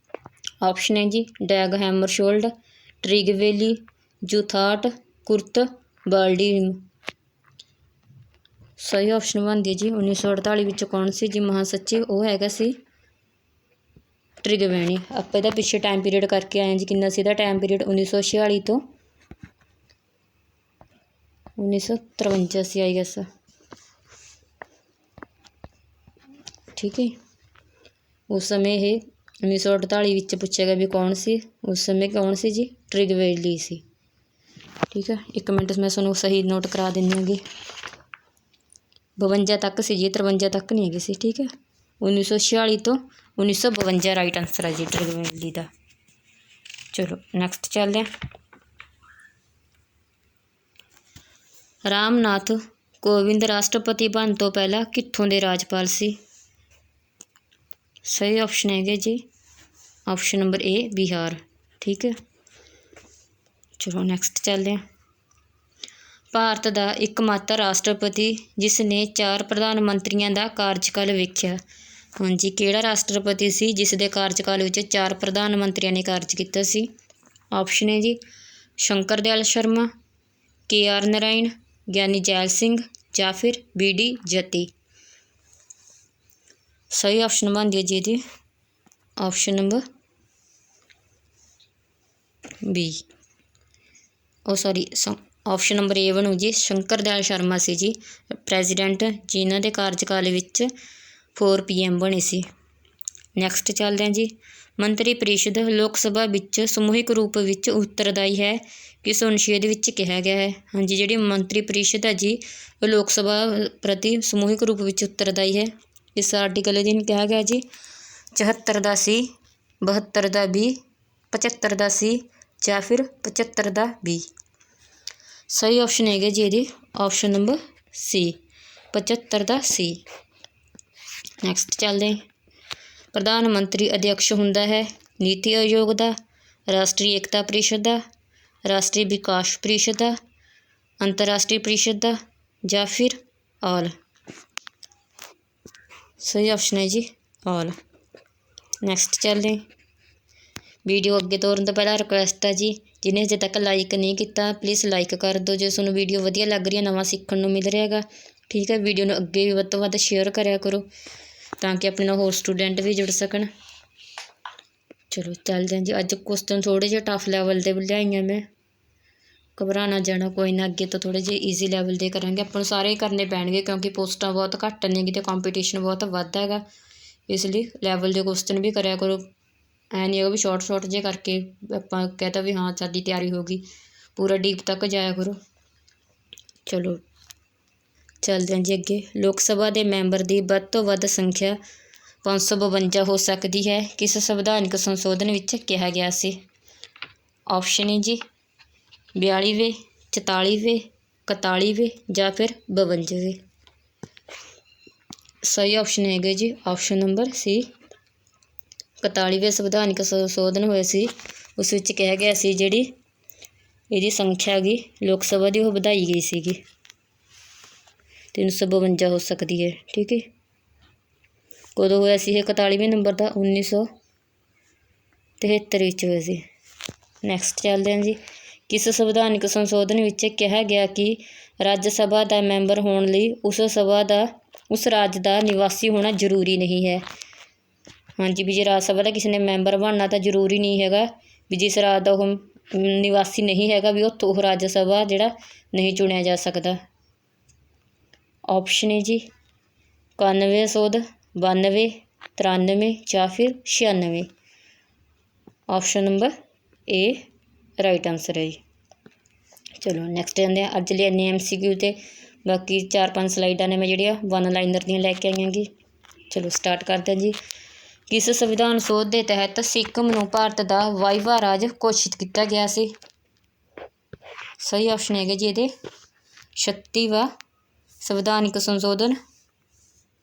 [SPEAKER 1] ਆਪਸ਼ਨ ਹੈ ਜੀ ਡੈਗ ਹੈਮਰਸ਼ੋਲਡ, ਟ੍ਰਿਗਵੇਲੀ, ਜੂਥਾਰਟ, ਕੁਰਤ ਬਾਲਡੀਮ। ਸਹੀ ਆਪਸ਼ਨ ਬਣਦੀ ਹੈ ਜੀ 1948 ਵਿੱਚ ਕੌਣ ਸੀ ਜੀ ਮਹਾਸਚਿਵ? ਉਹ ਹੈਗਾ ਸੀ ਟ੍ਰਿਗਵੇਣੀ। ਆਪਾਂ ਇਹਦਾ ਪਿੱਛੇ ਟਾਈਮ ਪੀਰੀਅਡ ਕਰਕੇ ਆਏ ਹਾਂ ਜੀ। ਕਿੰਨਾ ਸੀ ਇਹਦਾ ਟਾਈਮ ਪੀਰੀਅਡ? 1946 ਤੋਂ 1953 ਸੀ ਆਈ ਗੈਸ। ਠੀਕ ਹੈ, ਉਸ ਸਮੇਂ ਇਹ 1948 ਵਿੱਚ ਪੁੱਛਿਆ ਗਿਆ ਵੀ ਕੌਣ ਸੀ। ਉਸ ਸਮੇਂ ਕੌਣ ਸੀ ਜੀ? ਟ੍ਰਿਗਵੇਲੀ ਸੀ। ਠੀਕ ਹੈ, 1 ਮਿੰਟ ਮੈਂ ਤੁਹਾਨੂੰ ਸਹੀ ਨੋਟ ਕਰਾ ਦਿੰਦੀ ਹੈਗੀ। 52 ਤੱਕ ਸੀ ਜੀ, 53 ਤੱਕ ਨਹੀਂ ਹੈਗੀ ਸੀ। ਠੀਕ ਹੈ, 1946 ਤੋਂ 1952 ਰਾਈਟ ਆਨਸਰ ਹੈ ਜੀ ਟ੍ਰਿਗਵੇਲੀ ਦਾ। ਚਲੋ ਨੈਕਸਟ ਚੱਲਦੇ ਹਾਂ। ਰਾਮਨਾਥ ਕੋਵਿੰਦ ਰਾਸ਼ਟਰਪਤੀ ਬਣਨ ਤੋਂ ਪਹਿਲਾਂ ਕਿੱਥੋਂ ਦੇ ਰਾਜਪਾਲ ਸੀ? ਸਹੀ ਆਪਸ਼ਨ ਹੈਗੇ ਜੀ ਆਪਸ਼ਨ ਨੰਬਰ A ਬਿਹਾਰ। ਠੀਕ ਹੈ, ਚਲੋ ਨੈਕਸਟ ਚੱਲਦੇ ਹਾਂ। ਭਾਰਤ ਦਾ ਇੱਕਮਾਤਰ ਰਾਸ਼ਟਰਪਤੀ ਜਿਸ ਨੇ 4 ਪ੍ਰਧਾਨ ਮੰਤਰੀਆਂ ਦਾ ਕਾਰਜਕਾਲ ਵੇਖਿਆ। ਹਾਂਜੀ, ਕਿਹੜਾ ਰਾਸ਼ਟਰਪਤੀ ਸੀ ਜਿਸ ਦੇ ਕਾਰਜਕਾਲ ਵਿੱਚ 4 ਪ੍ਰਧਾਨ ਮੰਤਰੀਆਂ ਨੇ ਕਾਰਜ ਕੀਤਾ ਸੀ? ਆਪਸ਼ਨ ਹੈ ਜੀ ਸ਼ੰਕਰ ਦਿਆਲ ਸ਼ਰਮਾ, KR ਨਾਰਾਇਣ, ਗਿਆਨੀ ਜੈਲ ਸਿੰਘ ਜਾਂ ਫਿਰ BD ਜਤੀ। ਸਹੀ ਆਪਸ਼ਨ ਬਣਦੀ ਹੈ ਜੀ ਇਹਦੀ option number B। Option number A ਬਣੂ ਜੀ ਸ਼ੰਕਰ ਦਿਆਲ ਸ਼ਰਮਾ ਸੀ ਜੀ ਪ੍ਰੈਜ਼ੀਡੈਂਟ, ਜਿਨ੍ਹਾਂ ਦੇ ਕਾਰਜਕਾਲ ਵਿੱਚ 4 PM ਬਣੇ ਸੀ। ਨੈਕਸਟ ਚੱਲਦੇ ਹਾਂ ਜੀ। ਮੰਤਰੀ ਪਰਿਸ਼ਦ ਲੋਕ ਸਭਾ ਵਿੱਚ ਸਮੂਹਿਕ ਰੂਪ ਵਿੱਚ ਉੱਤਰਦਾਈ ਹੈ ਕਿਸ ਅਨੁਛੇਦ ਵਿੱਚ ਕਿਹਾ ਗਿਆ ਹੈ? ਹਾਂਜੀ, ਜਿਹੜੀ ਮੰਤਰੀ ਪਰਿਸ਼ਦ ਹੈ ਜੀ ਉਹ ਲੋਕ ਸਭਾ ਪ੍ਰਤੀ ਸਮੂਹਿਕ ਰੂਪ ਵਿੱਚ ਉੱਤਰਦਾਈ ਹੈ। ਇਸ ਆਰਟੀਕਲ ਅਧੀਨ ਕਿਹਾ ਗਿਆ ਜੀ 74 ਦਾ ਸੀ, 72 ਦਾ B, 75 ਦਾ C ਜਾਂ ਫਿਰ 75 ਦਾ B। ਸਹੀ ਆਪਸ਼ਨ ਹੈਗਾ ਜੀ ਇਹਦੀ ਆਪਸ਼ਨ ਨੰਬਰ C 75 ਦਾ C। ਨੈਕਸਟ ਚੱਲਦੇ ਹਾਂ। ਪ੍ਰਧਾਨ ਮੰਤਰੀ ਅਧਿਅਕਸ਼ ਹੁੰਦਾ ਹੈ ਨੀਤੀ ਆਯੋਗ ਦਾ, ਰਾਸ਼ਟਰੀ ਏਕਤਾ ਪ੍ਰੀਸ਼ਦ ਦਾ, ਰਾਸ਼ਟਰੀ ਵਿਕਾਸ ਪ੍ਰੀਸ਼ਦ ਦਾ, ਅੰਤਰਰਾਸ਼ਟਰੀ ਪ੍ਰੀਸ਼ਦ ਦਾ ਜਾਂ ਫਿਰ ਆਲ। ਸਹੀ ਆਪਸ਼ਨ ਹੈ ਜੀ ਆਲ। ਨੈਕਸਟ ਚੱਲਦੇ ਹਾਂ। ਵੀਡੀਓ ਅੱਗੇ ਤੋਰਨ ਤੋਂ ਪਹਿਲਾਂ ਰਿਕੁਐਸਟ ਹੈ ਜੀ ਜਿਹਨੇ ਅਜੇ ਤੱਕ ਲਾਈਕ ਨਹੀਂ ਕੀਤਾ ਪਲੀਜ਼ ਲਾਈਕ ਕਰ ਦਿਓ ਜੇ ਤੁਹਾਨੂੰ ਵੀਡੀਓ ਵਧੀਆ ਲੱਗ ਰਹੀ ਹੈ, ਨਵਾਂ ਸਿੱਖਣ ਨੂੰ ਮਿਲ ਰਿਹਾ ਹੈਗਾ। ਠੀਕ ਹੈ, ਵੀਡੀਓ ਨੂੰ ਅੱਗੇ ਵੀ ਵੱਧ ਤੋਂ ਵੱਧ ਸ਼ੇਅਰ ਕਰਿਆ ਕਰੋ ਤਾਂ ਕਿ ਆਪਣੇ ਨਾਲ ਹੋਰ ਸਟੂਡੈਂਟ ਵੀ ਜੁੜ ਸਕਣ। ਚਲੋ ਚੱਲਦੇ ਹਾਂ ਜੀ। ਅੱਜ ਕੁਐਸਚਨ ਥੋੜ੍ਹੇ ਜਿਹੇ ਟਫ ਲੈਵਲ ਦੇ ਲਿਆਈਆਂ ਮੈਂ, ਘਬਰਾ ਨਾ ਜਾਣਾ ਕੋਈ ਨਾ, ਅੱਗੇ ਤੋਂ ਥੋੜ੍ਹੇ ਜਿਹੇ ਈਜ਼ੀ ਲੈਵਲ ਦੇ ਕਰਾਂਗੇ। ਆਪਾਂ ਨੂੰ ਸਾਰੇ ਕਰਨੇ ਪੈਣਗੇ ਕਿਉਂਕਿ ਪੋਸਟਾਂ ਬਹੁਤ ਘੱਟ ਨੇ ਅਤੇ ਕੰਪੀਟੀਸ਼ਨ ਬਹੁਤ ਵੱਧ ਹੈਗਾ, ਇਸ ਲਈ ਲੈਵਲ ਦੇ ਕੁਐਸਚਨ ਵੀ ਕਰਿਆ ਕਰੋ। ਐਂ ਨਹੀਂ ਹੈਗਾ ਵੀ ਸ਼ੋਰਟ ਜਿਹੇ ਕਰਕੇ ਆਪਾਂ ਕਹਿ ਵੀ ਹਾਂ ਸਾਡੀ ਤਿਆਰੀ ਹੋ ਗਈ, ਪੂਰਾ ਡੀਪ ਤੱਕ ਜਾਇਆ ਕਰੋ। ਚਲੋ ਚੱਲਦੇ ਹਾਂ ਜੀ ਅੱਗੇ। ਲੋਕ ਸਭਾ ਦੇ ਮੈਂਬਰ ਦੀ ਵੱਧ ਤੋਂ ਵੱਧ ਸੰਖਿਆ 552 ਹੋ ਸਕਦੀ ਹੈ ਕਿਸ ਸੰਵਿਧਾਨਕ ਸੰਸ਼ੋਧਨ ਵਿੱਚ ਕਿਹਾ ਗਿਆ ਸੀ? ਆਪਸ਼ਨ ਹੈ ਜੀ 42ਵੇਂ, 44ਵੇਂ, 41ਵੇਂ ਜਾਂ ਫਿਰ 52ਵੇਂ। ਸਹੀ ਆਪਸ਼ਨ ਹੈਗਾ ਜੀ ਆਪਸ਼ਨ ਨੰਬਰ C 41ਵੇਂ ਸੰਵਿਧਾਨਕ ਸੰਸ਼ੋਧਨ ਹੋਏ ਸੀ, ਉਸ ਵਿੱਚ ਕਿਹਾ ਗਿਆ ਸੀ ਜਿਹੜੀ ਇਹਦੀ ਸੰਖਿਆ ਹੈਗੀ ਲੋਕ ਸਭਾ ਦੀ ਉਹ ਵਧਾਈ ਗਈ ਸੀਗੀ 352 ਹੋ ਸਕਦੀ ਹੈ। ਠੀਕ ਹੈ, ਕਦੋਂ ਹੋਇਆ ਸੀ ਇਹ 41ਵੇਂ ਨੰਬਰ ਦਾ? 1973 ਵਿੱਚ ਹੋਇਆ ਸੀ। ਨੈਕਸਟ ਚੱਲਦੇ ਹਾਂ ਜੀ। ਕਿਸ ਸੰਵਿਧਾਨਕ ਸੰਸ਼ੋਧਨ ਵਿੱਚ ਕਿਹਾ ਗਿਆ ਕਿ ਰਾਜ ਸਭਾ ਦਾ ਮੈਂਬਰ ਹੋਣ ਲਈ ਉਸ ਸਭਾ ਦਾ ਉਸ ਰਾਜ ਦਾ ਨਿਵਾਸੀ ਹੋਣਾ ਜ਼ਰੂਰੀ ਨਹੀਂ ਹੈ। ਹਾਂਜੀ ਵੀ ਜੇ ਰਾਜ ਸਭਾ ਦਾ ਕਿਸੇ ਨੇ ਮੈਂਬਰ ਬਣਨਾ ਤਾਂ ਜ਼ਰੂਰੀ ਨਹੀਂ ਹੈਗਾ ਵੀ ਜਿਸ ਰਾਜ ਦਾ ਉਹ ਨਿਵਾਸੀ ਨਹੀਂ ਹੈਗਾ ਵੀ ਉੱਥੋਂ ਉਹ ਰਾਜ ਸਭਾ ਜਿਹੜਾ ਨਹੀਂ ਚੁਣਿਆ ਜਾ ਸਕਦਾ। ਆਪਸ਼ਨ ਹੈ ਜੀ 91 ਸੋਧ 92 93 ਜਾਂ ਫਿਰ 96। ਆਪਸ਼ਨ ਨੰਬਰ ਏ ਰਾਈਟ ਆਨਸਰ ਹੈ ਜੀ। ਚਲੋ ਨੈਕਸਟ ਜਾਂਦੇ ਹਾਂ। ਅੱਜ ਲਈ ਇੰਨੇ MCQ ਤੇ ਬਾਕੀ 4-5 ਸਲਾਈਡਾਂ ਨੇ ਮੈਂ ਜਿਹੜੀਆਂ 1 ਲਾਈਨਰ ਦੀਆਂ ਲੈ ਕੇ ਆਈਆਂ ਗੀ। ਚਲੋ ਸਟਾਰਟ ਕਰਦੇ ਹਾਂ ਜੀ। ਕਿਸ ਸੰਵਿਧਾਨ ਸੋਧ ਦੇ ਤਹਿਤ ਸਿੱਕਮ ਨੂੰ ਭਾਰਤ ਦਾ 22ਵਾਂ ਰਾਜ ਘੋਸ਼ਿਤ ਕੀਤਾ ਗਿਆ ਸੀ? ਸਹੀ ਆਪਸ਼ਨ ਹੈਗਾ ਜੀ ਇਹਦੇ 36ਵਾਂ ਸੰਵਿਧਾਨਿਕ ਸੰਸ਼ੋਧਨ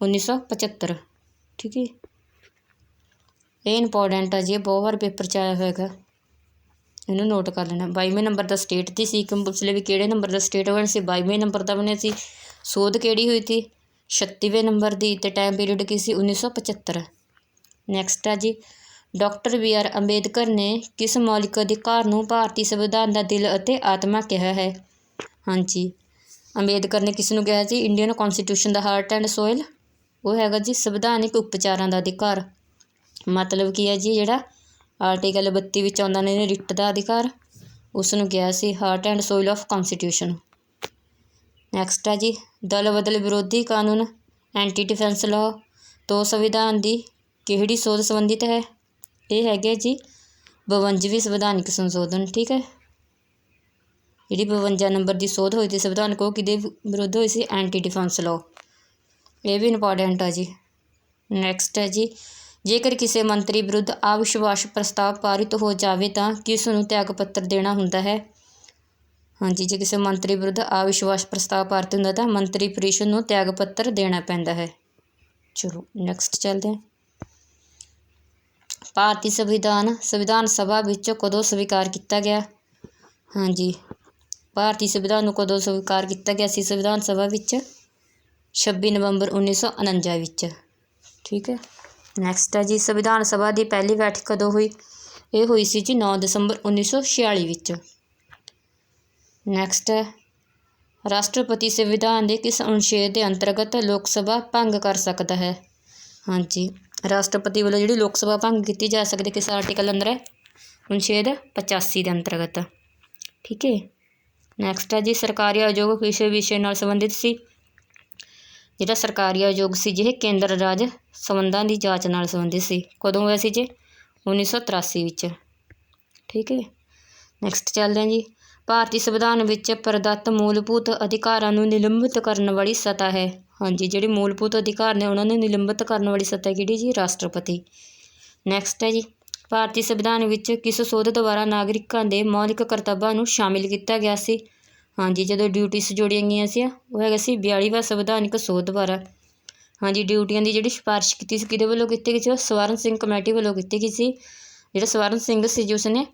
[SPEAKER 1] 1975। ਠੀਕ ਹੈ, ਇਹ ਇੰਪੋਰਟੈਂਟ ਆ ਜੀ, ਬਹੁਤ ਵਾਰ ਪੇਪਰ 'ਚ ਆਇਆ ਹੋਏਗਾ, ਇਹਨੂੰ ਨੋਟ ਕਰ ਲੈਣਾ। 22ਵੇਂ ਨੰਬਰ ਦਾ ਸਟੇਟ ਦੀ ਸਿੱਕਮ ਪੁੱਛ ਲਿਆ ਵੀ ਕਿਹੜੇ ਨੰਬਰ ਦਾ ਸਟੇਟ ਬਣਿਆ ਸੀ, 22ਵੇਂ ਨੰਬਰ ਦਾ ਬਣਿਆ ਸੀ। ਸੋਧ ਕਿਹੜੀ ਹੋਈ ਸੀ? 36ਵੇਂ ਨੰਬਰ ਦੀ, ਅਤੇ ਟਾਈਮ ਪੀਰੀਅਡ ਕੀ ਸੀ? 1975। ਨੈਕਸਟ ਆ ਜੀ ਡਾਕਟਰ BR ਅੰਬੇਦਕਰ ਨੇ ਕਿਸ ਮੌਲਿਕ ਅਧਿਕਾਰ ਨੂੰ ਭਾਰਤੀ ਸੰਵਿਧਾਨ ਦਾ ਦਿਲ ਅਤੇ ਆਤਮਾ ਕਿਹਾ ਹੈ? ਹਾਂਜੀ, ਅੰਬੇਦਕਰ ਨੇ ਕਿਸ ਨੂੰ ਕਿਹਾ ਸੀ? ਇੰਡੀਅਨ ਕੌਨਸਟੀਟਿਊਸ਼ਨ ਦਾ ਹਾਰਟ ਐਂਡ ਸੋਇਲ। ਉਹ ਹੈਗਾ ਜੀ ਸੰਵਿਧਾਨਿਕ ਉਪਚਾਰਾਂ ਦਾ ਅਧਿਕਾਰ। ਮਤਲਬ ਕੀ ਹੈ ਜੀ ਜਿਹੜਾ ਆਰਟੀਕਲ 32 ਵਿੱਚ ਆਉਂਦਾ ਨੇ ਰਿਟ ਦਾ ਅਧਿਕਾਰ, ਉਸ ਨੂੰ ਕਿਹਾ ਸੀ heart and soul of constitution. Next ਆ ਜੀ ਦਲ ਬਦਲ ਵਿਰੋਧੀ ਕਾਨੂੰਨ ਐਂਟੀ ਡਿਫੈਂਸ ਲਾਅ ਤੋਂ ਸੰਵਿਧਾਨ ਦੀ ਕਿਹੜੀ ਸੋਧ ਸੰਬੰਧਿਤ ਹੈ? ਇਹ ਹੈਗੇ ਜੀ 52ਵੀਂ ਸੰਵਿਧਾਨਿਕ ਸੰਸ਼ੋਧਨ। ਠੀਕ ਹੈ, ਜਿਹੜੀ 52 ਨੰਬਰ ਦੀ ਸੋਧ ਹੋਈ ਸੀ ਸੰਵਿਧਾਨਕ, ਉਹ ਕਿਹਦੇ ਵਿਰੁੱਧ ਹੋਈ ਸੀ? Anti defence law. ਇਹ ਵੀ ਇੰਪੋਰਟੈਂਟ ਆ ਜੀ। ਨੈਕਸਟ ਹੈ ਜੀ ਜੇਕਰ ਕਿਸੇ ਮੰਤਰੀ ਵਿਰੁੱਧ ਅਵਿਸ਼ਵਾਸ ਪ੍ਰਸਤਾਵ ਪਾਰਿਤ ਹੋ ਜਾਵੇ ਤਾਂ ਕਿਸ ਨੂੰ ਤਿਆਗ ਪੱਤਰ ਦੇਣਾ ਹੁੰਦਾ ਹੈ? ਹਾਂਜੀ, ਜੇ ਕਿਸੇ ਮੰਤਰੀ ਵਿਰੁੱਧ ਅਵਿਸ਼ਵਾਸ ਪ੍ਰਸਤਾਵ ਪਾਰਿਤ ਹੁੰਦਾ ਤਾਂ ਮੰਤਰੀ ਪਰਿਸ਼ਦ ਨੂੰ ਤਿਆਗ ਪੱਤਰ ਦੇਣਾ ਪੈਂਦਾ ਹੈ। ਚਲੋ ਨੈਕਸਟ ਚੱਲਦੇ ਹਾਂ। ਭਾਰਤੀ ਸੰਵਿਧਾਨ ਸਭਾ ਵਿੱਚ ਕਦੋਂ ਸਵੀਕਾਰ ਕੀਤਾ ਗਿਆ? ਹਾਂਜੀ, ਭਾਰਤੀ ਸੰਵਿਧਾਨ ਨੂੰ ਕਦੋਂ ਸਵੀਕਾਰ ਕੀਤਾ ਗਿਆ ਸੀ ਸੰਵਿਧਾਨ ਸਭਾ ਵਿੱਚ? 26 ਨਵੰਬਰ 1949 ਵਿੱਚ। ਠੀਕ ਹੈ, ਨੈਕਸਟ ਹੈ ਜੀ ਸੰਵਿਧਾਨ ਸਭਾ ਦੀ ਪਹਿਲੀ ਬੈਠਕ ਕਦੋਂ ਹੋਈ? ਇਹ ਹੋਈ ਸੀ ਜੀ 9 ਦਸੰਬਰ 1946 ਵਿੱਚ। ਨੈਕਸਟ ਹੈ ਰਾਸ਼ਟਰਪਤੀ ਸੰਵਿਧਾਨ ਦੇ ਕਿਸ ਅਨੁਛੇਦ ਦੇ ਅੰਤਰਗਤ ਲੋਕ ਸਭਾ ਭੰਗ ਕਰ ਸਕਦਾ ਹੈ? ਹਾਂਜੀ, ਰਾਸ਼ਟਰਪਤੀ ਵੱਲੋਂ ਜਿਹੜੀ ਲੋਕ ਸਭਾ ਭੰਗ ਕੀਤੀ ਜਾ ਸਕਦੀ ਕਿਸ ਆਰਟੀਕਲ ਅੰਦਰ ਹੈ? ਅਨੁਛੇਦ 85 ਦੇ ਅੰਤਰਗਤ। ਠੀਕ ਹੈ, ਨੈਕਸਟ ਹੈ ਜੀ ਸਰਕਾਰੀ ਆਯੋਗ ਕਿਸ ਵਿਸ਼ੇ ਨਾਲ ਸੰਬੰਧਿਤ ਸੀ? ਜਿਹੜਾ ਸਰਕਾਰੀ ਆਯੋਗ ਸੀ ਜਿਹੇ ਕੇਂਦਰ ਰਾਜ ਸੰਬੰਧਾਂ ਦੀ ਜਾਂਚ ਨਾਲ ਸੰਬੰਧਿਤ ਸੀ। ਕਦੋਂ ਹੋਇਆ ਸੀ ਜੀ? 1983 ਵਿੱਚ। ਠੀਕ ਹੈ, ਨੈਕਸਟ ਚੱਲਦੇ ਹਾਂ ਜੀ ਭਾਰਤੀ ਸੰਵਿਧਾਨ ਵਿੱਚ ਪ੍ਰਦੱਤ ਮੂਲਭੂਤ ਅਧਿਕਾਰਾਂ ਨੂੰ ਨਿਲੰਬਿਤ ਕਰਨ ਵਾਲੀ ਸੱਤਾ ਹੈ? ਹਾਂਜੀ, ਜਿਹੜੇ ਮੂਲਭੂਤ ਅਧਿਕਾਰ ਨੇ ਉਹਨਾਂ ਨੂੰ ਨਿਲੰਬਿਤ ਕਰਨ ਵਾਲੀ ਸੱਤਾ ਕਿਹੜੀ ਜੀ? ਰਾਸ਼ਟਰਪਤੀ। ਨੈਕਸਟ ਹੈ ਜੀ ਭਾਰਤੀ ਸੰਵਿਧਾਨ ਵਿੱਚ ਕਿਸ ਸੋਧ ਦੁਆਰਾ ਨਾਗਰਿਕਾਂ ਦੇ ਮੌਲਿਕ ਕਰਤੱਵਾਂ ਨੂੰ ਸ਼ਾਮਿਲ ਕੀਤਾ ਗਿਆ ਸੀ? ਹਾਂਜੀ, ਜਦੋਂ ਡਿਊਟੀਸ ਜੋੜੀਆਂ ਗਈਆਂ ਸੀ ਉਹ ਹੈਗਾ ਸੀ 42ਵਾਂ ਸੰਵਿਧਾਨਿਕ ਸੋਧ ਦੁਆਰਾ। ਹਾਂਜੀ, ਡਿਊਟੀਆਂ ਦੀ ਜਿਹੜੀ ਸਿਫਾਰਿਸ਼ ਕੀਤੀ ਸੀ ਕਿਹਦੇ ਵੱਲੋਂ ਕੀਤੀ ਗਈ ਸੀ? ਸਵਰਨ ਸਿੰਘ ਕਮੇਟੀ ਵੱਲੋਂ ਕੀਤੀ ਗਈ ਸੀ। ਜਿਹੜਾ ਸਵਰਨ ਸਿੰਘ ਸੀ ਜੀ ਉਸਨੇ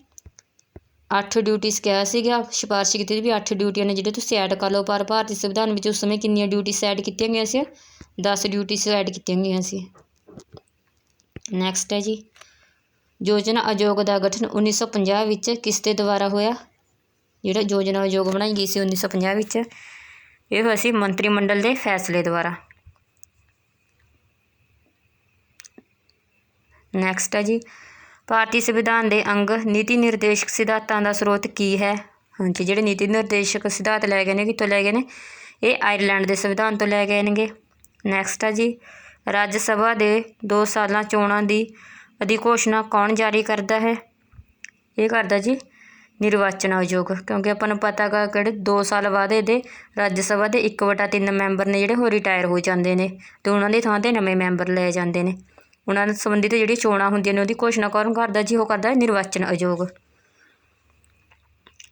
[SPEAKER 1] 8 ਡਿਊਟੀਸ ਕਿਹਾ ਸੀਗਾ, ਸਿਫਾਰਿਸ਼ ਕੀਤੀ ਸੀ ਵੀ 8 ਡਿਊਟੀਆਂ ਨੇ ਜਿਹੜੇ ਤੁਸੀਂ ਐਡ ਕਰ ਲਓ, ਪਰ ਭਾਰਤੀ ਸੰਵਿਧਾਨ ਵਿੱਚ ਉਸ ਸਮੇਂ ਕਿੰਨੀਆਂ ਡਿਊਟੀਸ ਐਡ ਕੀਤੀਆਂ ਗਈਆਂ ਸੀ? 10 ਡਿਊਟੀਸ ਐਡ ਕੀਤੀਆਂ ਗਈਆਂ ਸੀ। ਨੈਕਸਟ ਹੈ ਜੀ ਯੋਜਨਾ ਆਯੋਗ ਦਾ ਗਠਨ 1950 ਵਿੱਚ ਕਿਸ ਦੇ ਦੁਆਰਾ ਹੋਇਆ? ਜਿਹੜਾ ਯੋਜਨਾ ਆਯੋਗ ਬਣਾਈ ਗਈ ਸੀ 1950 ਵਿੱਚ, ਇਹ ਹੋਇਆ ਸੀ ਮੰਤਰੀ ਮੰਡਲ ਦੇ ਫੈਸਲੇ ਦੁਆਰਾ। ਨੈਕਸਟ ਹੈ ਜੀ ਭਾਰਤੀ ਸੰਵਿਧਾਨ ਦੇ ਅੰਗ ਨੀਤੀ ਨਿਰਦੇਸ਼ਕ ਸਿਧਾਂਤਾਂ ਦਾ ਸਰੋਤ ਕੀ ਹੈ? ਹਾਂਜੀ, ਜਿਹੜੇ ਨੀਤੀ ਨਿਰਦੇਸ਼ਕ ਸਿਧਾਂਤ ਲੈ ਗਏ ਨੇ ਕਿੱਥੋਂ ਲੈ ਗਏ ਨੇ? ਇਹ ਆਇਰਲੈਂਡ ਦੇ ਸੰਵਿਧਾਨ ਤੋਂ ਲੈ ਗਏ ਨੇਗੇ। ਨੈਕਸਟ ਹੈ ਜੀ ਰਾਜ ਸਭਾ ਦੇ 2 ਸਾਲਾਂ ਚੋਣਾਂ ਦੀ ਅਧਿਘੋਸ਼ਣਾ ਕੌਣ ਜਾਰੀ ਕਰਦਾ ਹੈ? ਇਹ ਕਰਦਾ ਜੀ ਨਿਰਵਾਚਨ ਆਯੋਗ, ਕਿਉਂਕਿ ਆਪਾਂ ਨੂੰ ਪਤਾ ਗਾ ਕਿਹੜੇ 2 ਸਾਲ ਬਾਅਦ ਇਹਦੇ ਰਾਜ ਸਭਾ ਦੇ 1/3 ਮੈਂਬਰ ਨੇ ਜਿਹੜੇ ਉਹ ਰਿਟਾਇਰ ਹੋ ਜਾਂਦੇ ਨੇ ਅਤੇ ਉਹਨਾਂ ਦੀ ਥਾਂ 'ਤੇ ਨਵੇਂ ਮੈਂਬਰ ਲਏ ਜਾਂਦੇ ਨੇ। ਉਹਨਾਂ ਨਾਲ ਸੰਬੰਧਿਤ ਜਿਹੜੀਆਂ ਚੋਣਾਂ ਹੁੰਦੀਆਂ ਨੇ ਉਹਦੀ ਘੋਸ਼ਣਾ ਕੌਣ ਕਰਦਾ ਜੀ? ਉਹ ਕਰਦਾ ਨਿਰਵਾਚਨ ਆਯੋਗ।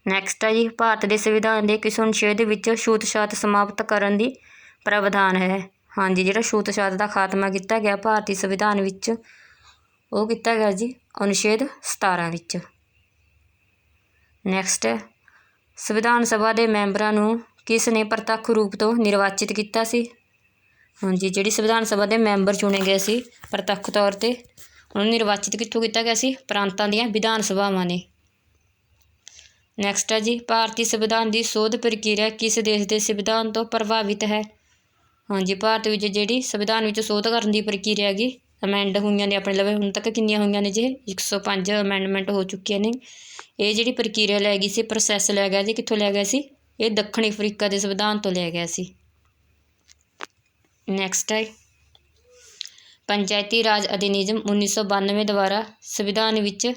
[SPEAKER 1] ਨੈਕਸਟ ਹੈ ਜੀ ਭਾਰਤ ਦੇ ਸੰਵਿਧਾਨ ਦੇ ਕਿਸ ਅਨੁਛੇਦ ਵਿੱਚ ਛੂਤ ਛਾਤ ਸਮਾਪਤ ਕਰਨ ਦੀ ਪ੍ਰਾਵਧਾਨ ਹੈ? ਹਾਂਜੀ, ਜਿਹੜਾ ਛੂਤ ਛਾਤ ਦਾ ਖਾਤਮਾ ਕੀਤਾ ਗਿਆ ਭਾਰਤੀ ਸੰਵਿਧਾਨ ਵਿੱਚ ਉਹ ਕੀਤਾ ਗਿਆ ਜੀ ਅਨੁਛੇਦ 17 ਵਿੱਚ। ਨੈਕਸਟ ਹੈ ਸੰਵਿਧਾਨ ਸਭਾ ਦੇ ਮੈਂਬਰਾਂ ਨੂੰ ਕਿਸ ਨੇ ਪ੍ਰਤੱਖ ਰੂਪ ਤੋਂ ਨਿਰਵਾਚਿਤ ਕੀਤਾ ਸੀ? ਹਾਂਜੀ, ਜਿਹੜੀ ਸੰਵਿਧਾਨ ਸਭਾ ਦੇ ਮੈਂਬਰ ਚੁਣੇ ਗਏ ਸੀ ਪ੍ਰਤੱਖ ਤੌਰ 'ਤੇ ਉਹਨਾਂ ਨੂੰ ਨਿਰਵਾਚਿਤ ਕਿੱਥੋਂ ਕੀਤਾ ਗਿਆ ਸੀ? ਪ੍ਰਾਂਤਾਂ ਦੀਆਂ ਵਿਧਾਨ ਸਭਾਵਾਂ ਨੇ। ਨੈਕਸਟ ਹੈ ਜੀ ਭਾਰਤੀ ਸੰਵਿਧਾਨ ਦੀ ਸੋਧ ਪ੍ਰਕਿਰਿਆ ਕਿਸ ਦੇਸ਼ ਦੇ ਸੰਵਿਧਾਨ ਤੋਂ ਪ੍ਰਭਾਵਿਤ ਹੈ? हाँ जी, भारत ਵਿੱਚ ਜਿਹੜੀ ਸੰਵਿਧਾਨ ਵਿੱਚ ਸੋਧ ਕਰਨ ਦੀ ਪ੍ਰਕਿਰਿਆ ਹੈਗੀ ਅਮੈਂਡ ਹੋਈਆਂ ਨੇ ਆਪਣੇ ਲਵੇ ਹੁਣ ਤੱਕ ਕਿੰਨੀਆਂ ਹੋਈਆਂ ਨੇ ਜੀ 105 ਅਮੈਂਡਮੈਂਟ ਹੋ ਚੁੱਕੀਆਂ ਨੇ। ਇਹ ਜਿਹੜੀ ਪ੍ਰਕਿਰਿਆ ਲੈ ਗਈ ਸੀ, ਪ੍ਰੋਸੈਸ ਲਿਆ ਗਿਆ ਜੀ, ਕਿੱਥੋਂ ਲਿਆ ਗਿਆ ਸੀ? ਇਹ ਦੱਖਣੀ ਅਫਰੀਕਾ ਦੇ ਸੰਵਿਧਾਨ ਤੋਂ ਲਿਆ ਗਿਆ ਸੀ। ਨੈਕਸਟ ਹੈ ਪੰਚਾਇਤੀ ਰਾਜ ਅਧਿਨਿਯਮ 1992 ਦੁਆਰਾ ਸੰਵਿਧਾਨ ਵਿੱਚ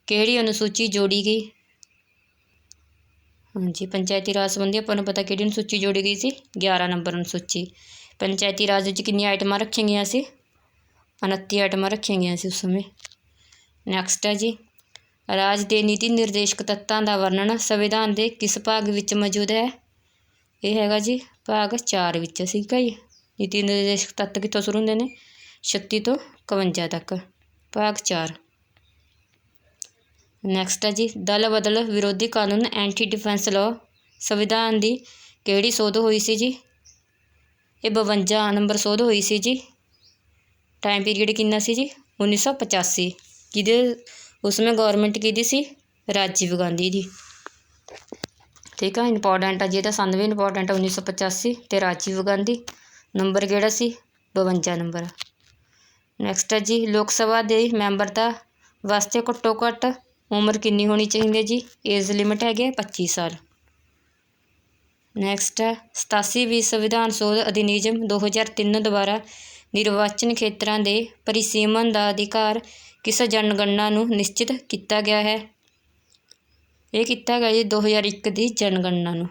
[SPEAKER 1] ਕਿਹੜੀ ਅਨੁਸੂਚੀ ਜੋੜੀ ਗਈ? ਹਾਂਜੀ, ਪੰਚਾਇਤੀ ਰਾਜ ਸੰਬੰਧੀ ਆਪਾਂ ਨੂੰ ਪਤਾ ਕਿਹੜੀ ਅਨੁਸੂਚੀ ਜੋੜੀ ਗਈ ਸੀ? 11 ਨੰਬਰ ਅਨੁਸੂਚੀ। ਪੰਚਾਇਤੀ ਰਾਜ ਵਿੱਚ ਕਿੰਨੀਆਂ ਆਈਟਮਾਂ ਰੱਖੀਆਂ ਗਈਆਂ ਸੀ? 29 ਆਈਟਮਾਂ ਰੱਖੀਆਂ ਗਈਆਂ ਸੀ ਉਸ ਸਮੇਂ। ਨੈਕਸਟ ਹੈ ਜੀ ਰਾਜ ਦੇ ਨੀਤੀ ਨਿਰਦੇਸ਼ਕ ਤੱਤਾਂ ਦਾ ਵਰਣਨ ਸੰਵਿਧਾਨ ਦੇ ਕਿਸ ਭਾਗ ਵਿੱਚ ਮੌਜੂਦ ਹੈ? ਇਹ ਹੈਗਾ ਜੀ ਭਾਗ 4 ਵਿੱਚ। ਠੀਕ ਹੈ ਜੀ, ਨੀਤੀ ਨਿਰਦੇਸ਼ਕ ਤੱਤ ਕਿੱਥੋਂ ਸ਼ੁਰੂ ਹੁੰਦੇ ਨੇ? 36 ਤੋਂ 51 ਤੱਕ, ਭਾਗ 4। ਨੈਕਸਟ ਹੈ ਜੀ ਦਲ ਬਦਲ ਵਿਰੋਧੀ ਕਾਨੂੰਨ ਐਂਟੀ ਡਿਫੈਂਸ ਲਾਅ ਸੰਵਿਧਾਨ ਦੀ ਕਿਹੜੀ ਸੋਧ ਹੋਈ ਸੀ ਜੀ? ਇਹ 52 ਨੰਬਰ ਸੋਧ ਹੋਈ ਸੀ ਜੀ। ਟਾਈਮ ਪੀਰੀਅਡ ਕਿੰਨਾ ਸੀ ਜੀ? 1985। ਕਿਹਦੇ ਉਸमें ਗੌਰਮੈਂਟ ਕਿਹਦੀ ਸੀ? ਰਾਜੀਵ ਗਾਂਧੀ ਦੀ। ਠੀਕ ਆ, ਇੰਪੋਰਟੈਂਟ ਆ ਜੀ, ਇਹਦਾ ਸੰਨ ਵੀ ਇੰਪੋਰਟੈਂਟ ਆ 1985 ਅਤੇ ਰਾਜੀਵ ਗਾਂਧੀ। ਨੰਬਰ ਕਿਹੜਾ ਸੀ? 52 ਨੰਬਰ। ਨੈਕਸਟ ਹੈ ਜੀ ਲੋਕ ਸਭਾ ਦੇ ਮੈਂਬਰਤਾ ਵਾਸਤੇ ਘੱਟੋ ਘੱਟ ਉਮਰ ਕਿੰਨੀ ਹੋਣੀ ਚਾਹੀਦੀ ਹੈ ਜੀ? ਏਜ ਲਿਮਿਟ ਹੈਗੀ 25 ਸਾਲ। ਨੈਕਸਟ ਹੈ 87ਵੀਂ ਸੰਵਿਧਾਨ ਸੋਧ ਅਧਿਨਿਯਮ 2003 ਦੁਆਰਾ ਨਿਰਵਾਚਨ ਖੇਤਰਾਂ ਦੇ ਪਰਿਸੀਮਨ ਦਾ ਅਧਿਕਾਰ ਕਿਸ ਜਨਗਣਨਾ ਨੂੰ ਨਿਸ਼ਚਿਤ ਕੀਤਾ ਗਿਆ ਹੈ? ਇਹ ਕੀਤਾ ਗਿਆ ਜੀ 2001 ਦੀ ਜਨਗਣਨਾ ਨੂੰ।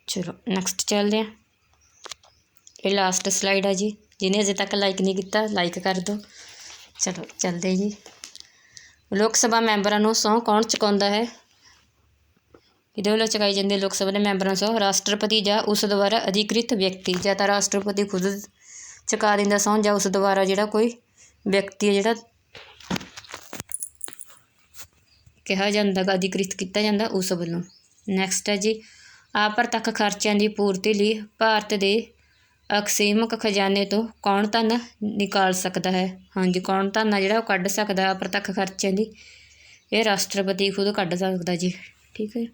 [SPEAKER 1] ਚਲੋ ਨੈਕਸਟ ਚੱਲਦੇ ਹਾਂ। ਇਹ ਲਾਸਟ ਸਲਾਈਡ ਆ ਜੀ, ਜਿਹਨੇ ਅਜੇ ਤੱਕ ਲਾਈਕ ਨਹੀਂ ਕੀਤਾ ਲਾਈਕ ਕਰ ਦਿਓ। ਚਲੋ ਚੱਲਦੇ ਜੀ। ਲੋਕ ਸਭਾ ਮੈਂਬਰਾਂ ਨੂੰ ਸਹੁੰ ਕੌਣ ਚੁਕਾਉਂਦਾ ਹੈ? ਇਹਦੇ ਵੱਲੋਂ ਚੁਕਾਈ ਜਾਂਦੀ ਹੈ ਲੋਕ ਸਭਾ ਦੇ ਮੈਂਬਰਾਂ ਨੂੰ ਸਹੁੰ? ਰਾਸ਼ਟਰਪਤੀ ਜਾਂ ਉਸ ਦੁਆਰਾ ਅਧਿਕ੍ਰਿਤ ਵਿਅਕਤੀ। ਜਾਂ ਤਾਂ ਰਾਸ਼ਟਰਪਤੀ ਖੁਦ ਚੁਕਾ ਦਿੰਦਾ ਸਹੁੰ ਜਾਂ ਉਸ ਦੁਆਰਾ ਜਿਹੜਾ ਕੋਈ ਵਿਅਕਤੀ ਹੈ ਜਿਹੜਾ ਕਿਹਾ ਜਾਂਦਾ ਗਾ, ਅਧਿਕ੍ਰਿਤ ਕੀਤਾ ਜਾਂਦਾ ਉਸ ਵੱਲੋਂ। ਨੈਕਸਟ ਹੈ ਜੀ ਅਪ੍ਰਤੱਖ ਖਰਚਿਆਂ ਦੀ ਪੂਰਤੀ ਲਈ ਭਾਰਤ ਦੇ ਅਕਸੀਮਕ ਖਜ਼ਾਨੇ ਤੋਂ ਕੌਣ ਧਨ ਨਿਕਾਲ ਸਕਦਾ ਹੈ? ਹਾਂਜੀ, ਕੌਣ ਧਨ ਆ ਜਿਹੜਾ ਉਹ ਕੱਢ ਸਕਦਾ ਅਪ੍ਰਤੱਖ ਖਰਚਿਆਂ ਦੀ? ਇਹ ਰਾਸ਼ਟਰਪਤੀ ਖੁਦ ਕੱਢ ਸਕਦਾ ਜੀ। ਠੀਕ ਹੈ।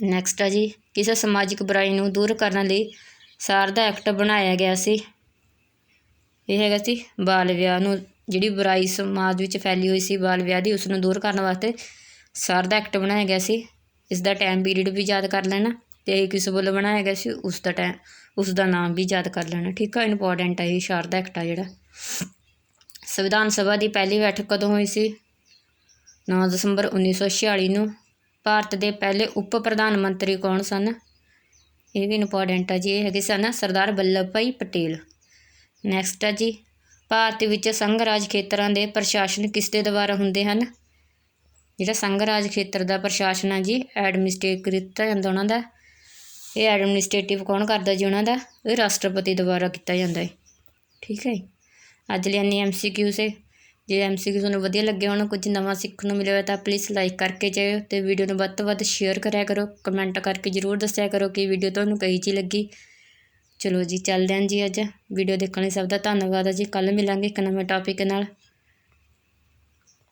[SPEAKER 1] ਨੈਕਸਟ ਹੈ ਜੀ ਕਿਸੇ ਸਮਾਜਿਕ ਬੁਰਾਈ ਨੂੰ ਦੂਰ ਕਰਨ ਲਈ ਸਾਰਦਾ ਐਕਟ ਬਣਾਇਆ ਗਿਆ ਸੀ? ਇਹ ਹੈਗਾ ਸੀ ਬਾਲ ਵਿਆਹ ਨੂੰ, ਜਿਹੜੀ ਬੁਰਾਈ ਸਮਾਜ ਵਿੱਚ ਫੈਲੀ ਹੋਈ ਸੀ ਬਾਲ ਵਿਆਹ ਦੀ, ਉਸ ਨੂੰ ਦੂਰ ਕਰਨ ਵਾਸਤੇ ਸਾਰਦਾ ਐਕਟ ਬਣਾਇਆ ਗਿਆ ਸੀ। ਇਸ ਦਾ ਟਾਈਮ ਪੀਰੀਅਡ ਵੀ ਯਾਦ ਕਰ ਲੈਣਾ ਅਤੇ ਇਹ ਕਿਸ ਵੱਲੋਂ ਬਣਾਇਆ ਗਿਆ ਸੀ, ਉਸ ਦਾ ਨਾਮ ਵੀ ਯਾਦ ਕਰ ਲੈਣਾ। ਠੀਕ ਆ, ਇੰਪੋਰਟੈਂਟ ਹੈ ਇਹ ਸਾਰਦਾ ਐਕਟ ਆ ਜਿਹੜਾ। ਸੰਵਿਧਾਨ ਸਭਾ ਦੀ ਪਹਿਲੀ ਬੈਠਕ ਕਦੋਂ ਹੋਈ ਸੀ? 9 ਦਸੰਬਰ 1946 ਨੂੰ। ਭਾਰਤ ਦੇ ਪਹਿਲੇ ਉਪ ਪ੍ਰਧਾਨ ਮੰਤਰੀ ਕੌਣ ਸਨ? ਇਹ ਵੀ ਇੰਪੋਰਟੈਂਟ ਆ ਜੀ, ਇਹ ਹੈਗੇ ਸਨ ਸਰਦਾਰ ਵੱਲਭ ਭਾਈ ਪਟੇਲ। ਨੈਕਸਟ ਹੈ ਜੀ ਭਾਰਤ ਵਿੱਚ ਸੰਘ ਰਾਜ ਖੇਤਰਾਂ ਦੇ ਪ੍ਰਸ਼ਾਸਨ ਕਿਸ ਦੇ ਦੁਆਰਾ ਹੁੰਦੇ ਹਨ? ਜਿਹੜਾ ਸੰਘ ਰਾਜ ਖੇਤਰ ਦਾ ਪ੍ਰਸ਼ਾਸਨ ਆ ਜੀ ਐਡਮਿਨਿਸਟ੍ਰੇਟ ਕੀਤਾ ਜਾਂਦਾ ਉਹਨਾਂ ਦਾ। ਇਹ ਐਡਮਿਨਿਸਟ੍ਰੇਟਿਵ ਕੌਣ ਕਰਦਾ ਜੀ ਉਹਨਾਂ ਦਾ? ਇਹ ਰਾਸ਼ਟਰਪਤੀ ਦੁਆਰਾ ਕੀਤਾ ਜਾਂਦਾ ਹੈ। ਠੀਕ ਹੈ। ਅੱਜ ਲਈ ਇੰਨੀ MCQ ਸੇ। ਜੇ MCQ ਤੁਹਾਨੂੰ ਵਧੀਆ ਲੱਗੇ ਹੋਣ, ਕੁਝ ਨਵਾਂ ਸਿੱਖਣ ਨੂੰ ਮਿਲਿਆ ਹੋਇਆ ਤਾਂ ਪਲੀਜ਼ ਲਾਈਕ ਕਰਕੇ ਜਾਇਓ ਅਤੇ ਵੀਡੀਓ ਨੂੰ ਵੱਧ ਤੋਂ ਵੱਧ ਸ਼ੇਅਰ ਕਰਿਆ ਕਰੋ। ਕਮੈਂਟ ਕਰਕੇ ਜ਼ਰੂਰ ਦੱਸਿਆ ਕਰੋ ਕਿ ਵੀਡੀਓ ਤੁਹਾਨੂੰ ਕਹੀ ਜਿਹੀ ਲੱਗੀ। ਚਲੋ ਜੀ ਚੱਲਦੇ ਹਾਂ ਜੀ। ਅੱਜ ਵੀਡੀਓ ਦੇਖਣ ਲਈ ਸਭ ਦਾ ਧੰਨਵਾਦ ਹੈ ਜੀ। ਕੱਲ੍ਹ ਮਿਲਾਂਗੇ ਇੱਕ ਨਵੇਂ ਟੌਪਿਕ ਨਾਲ।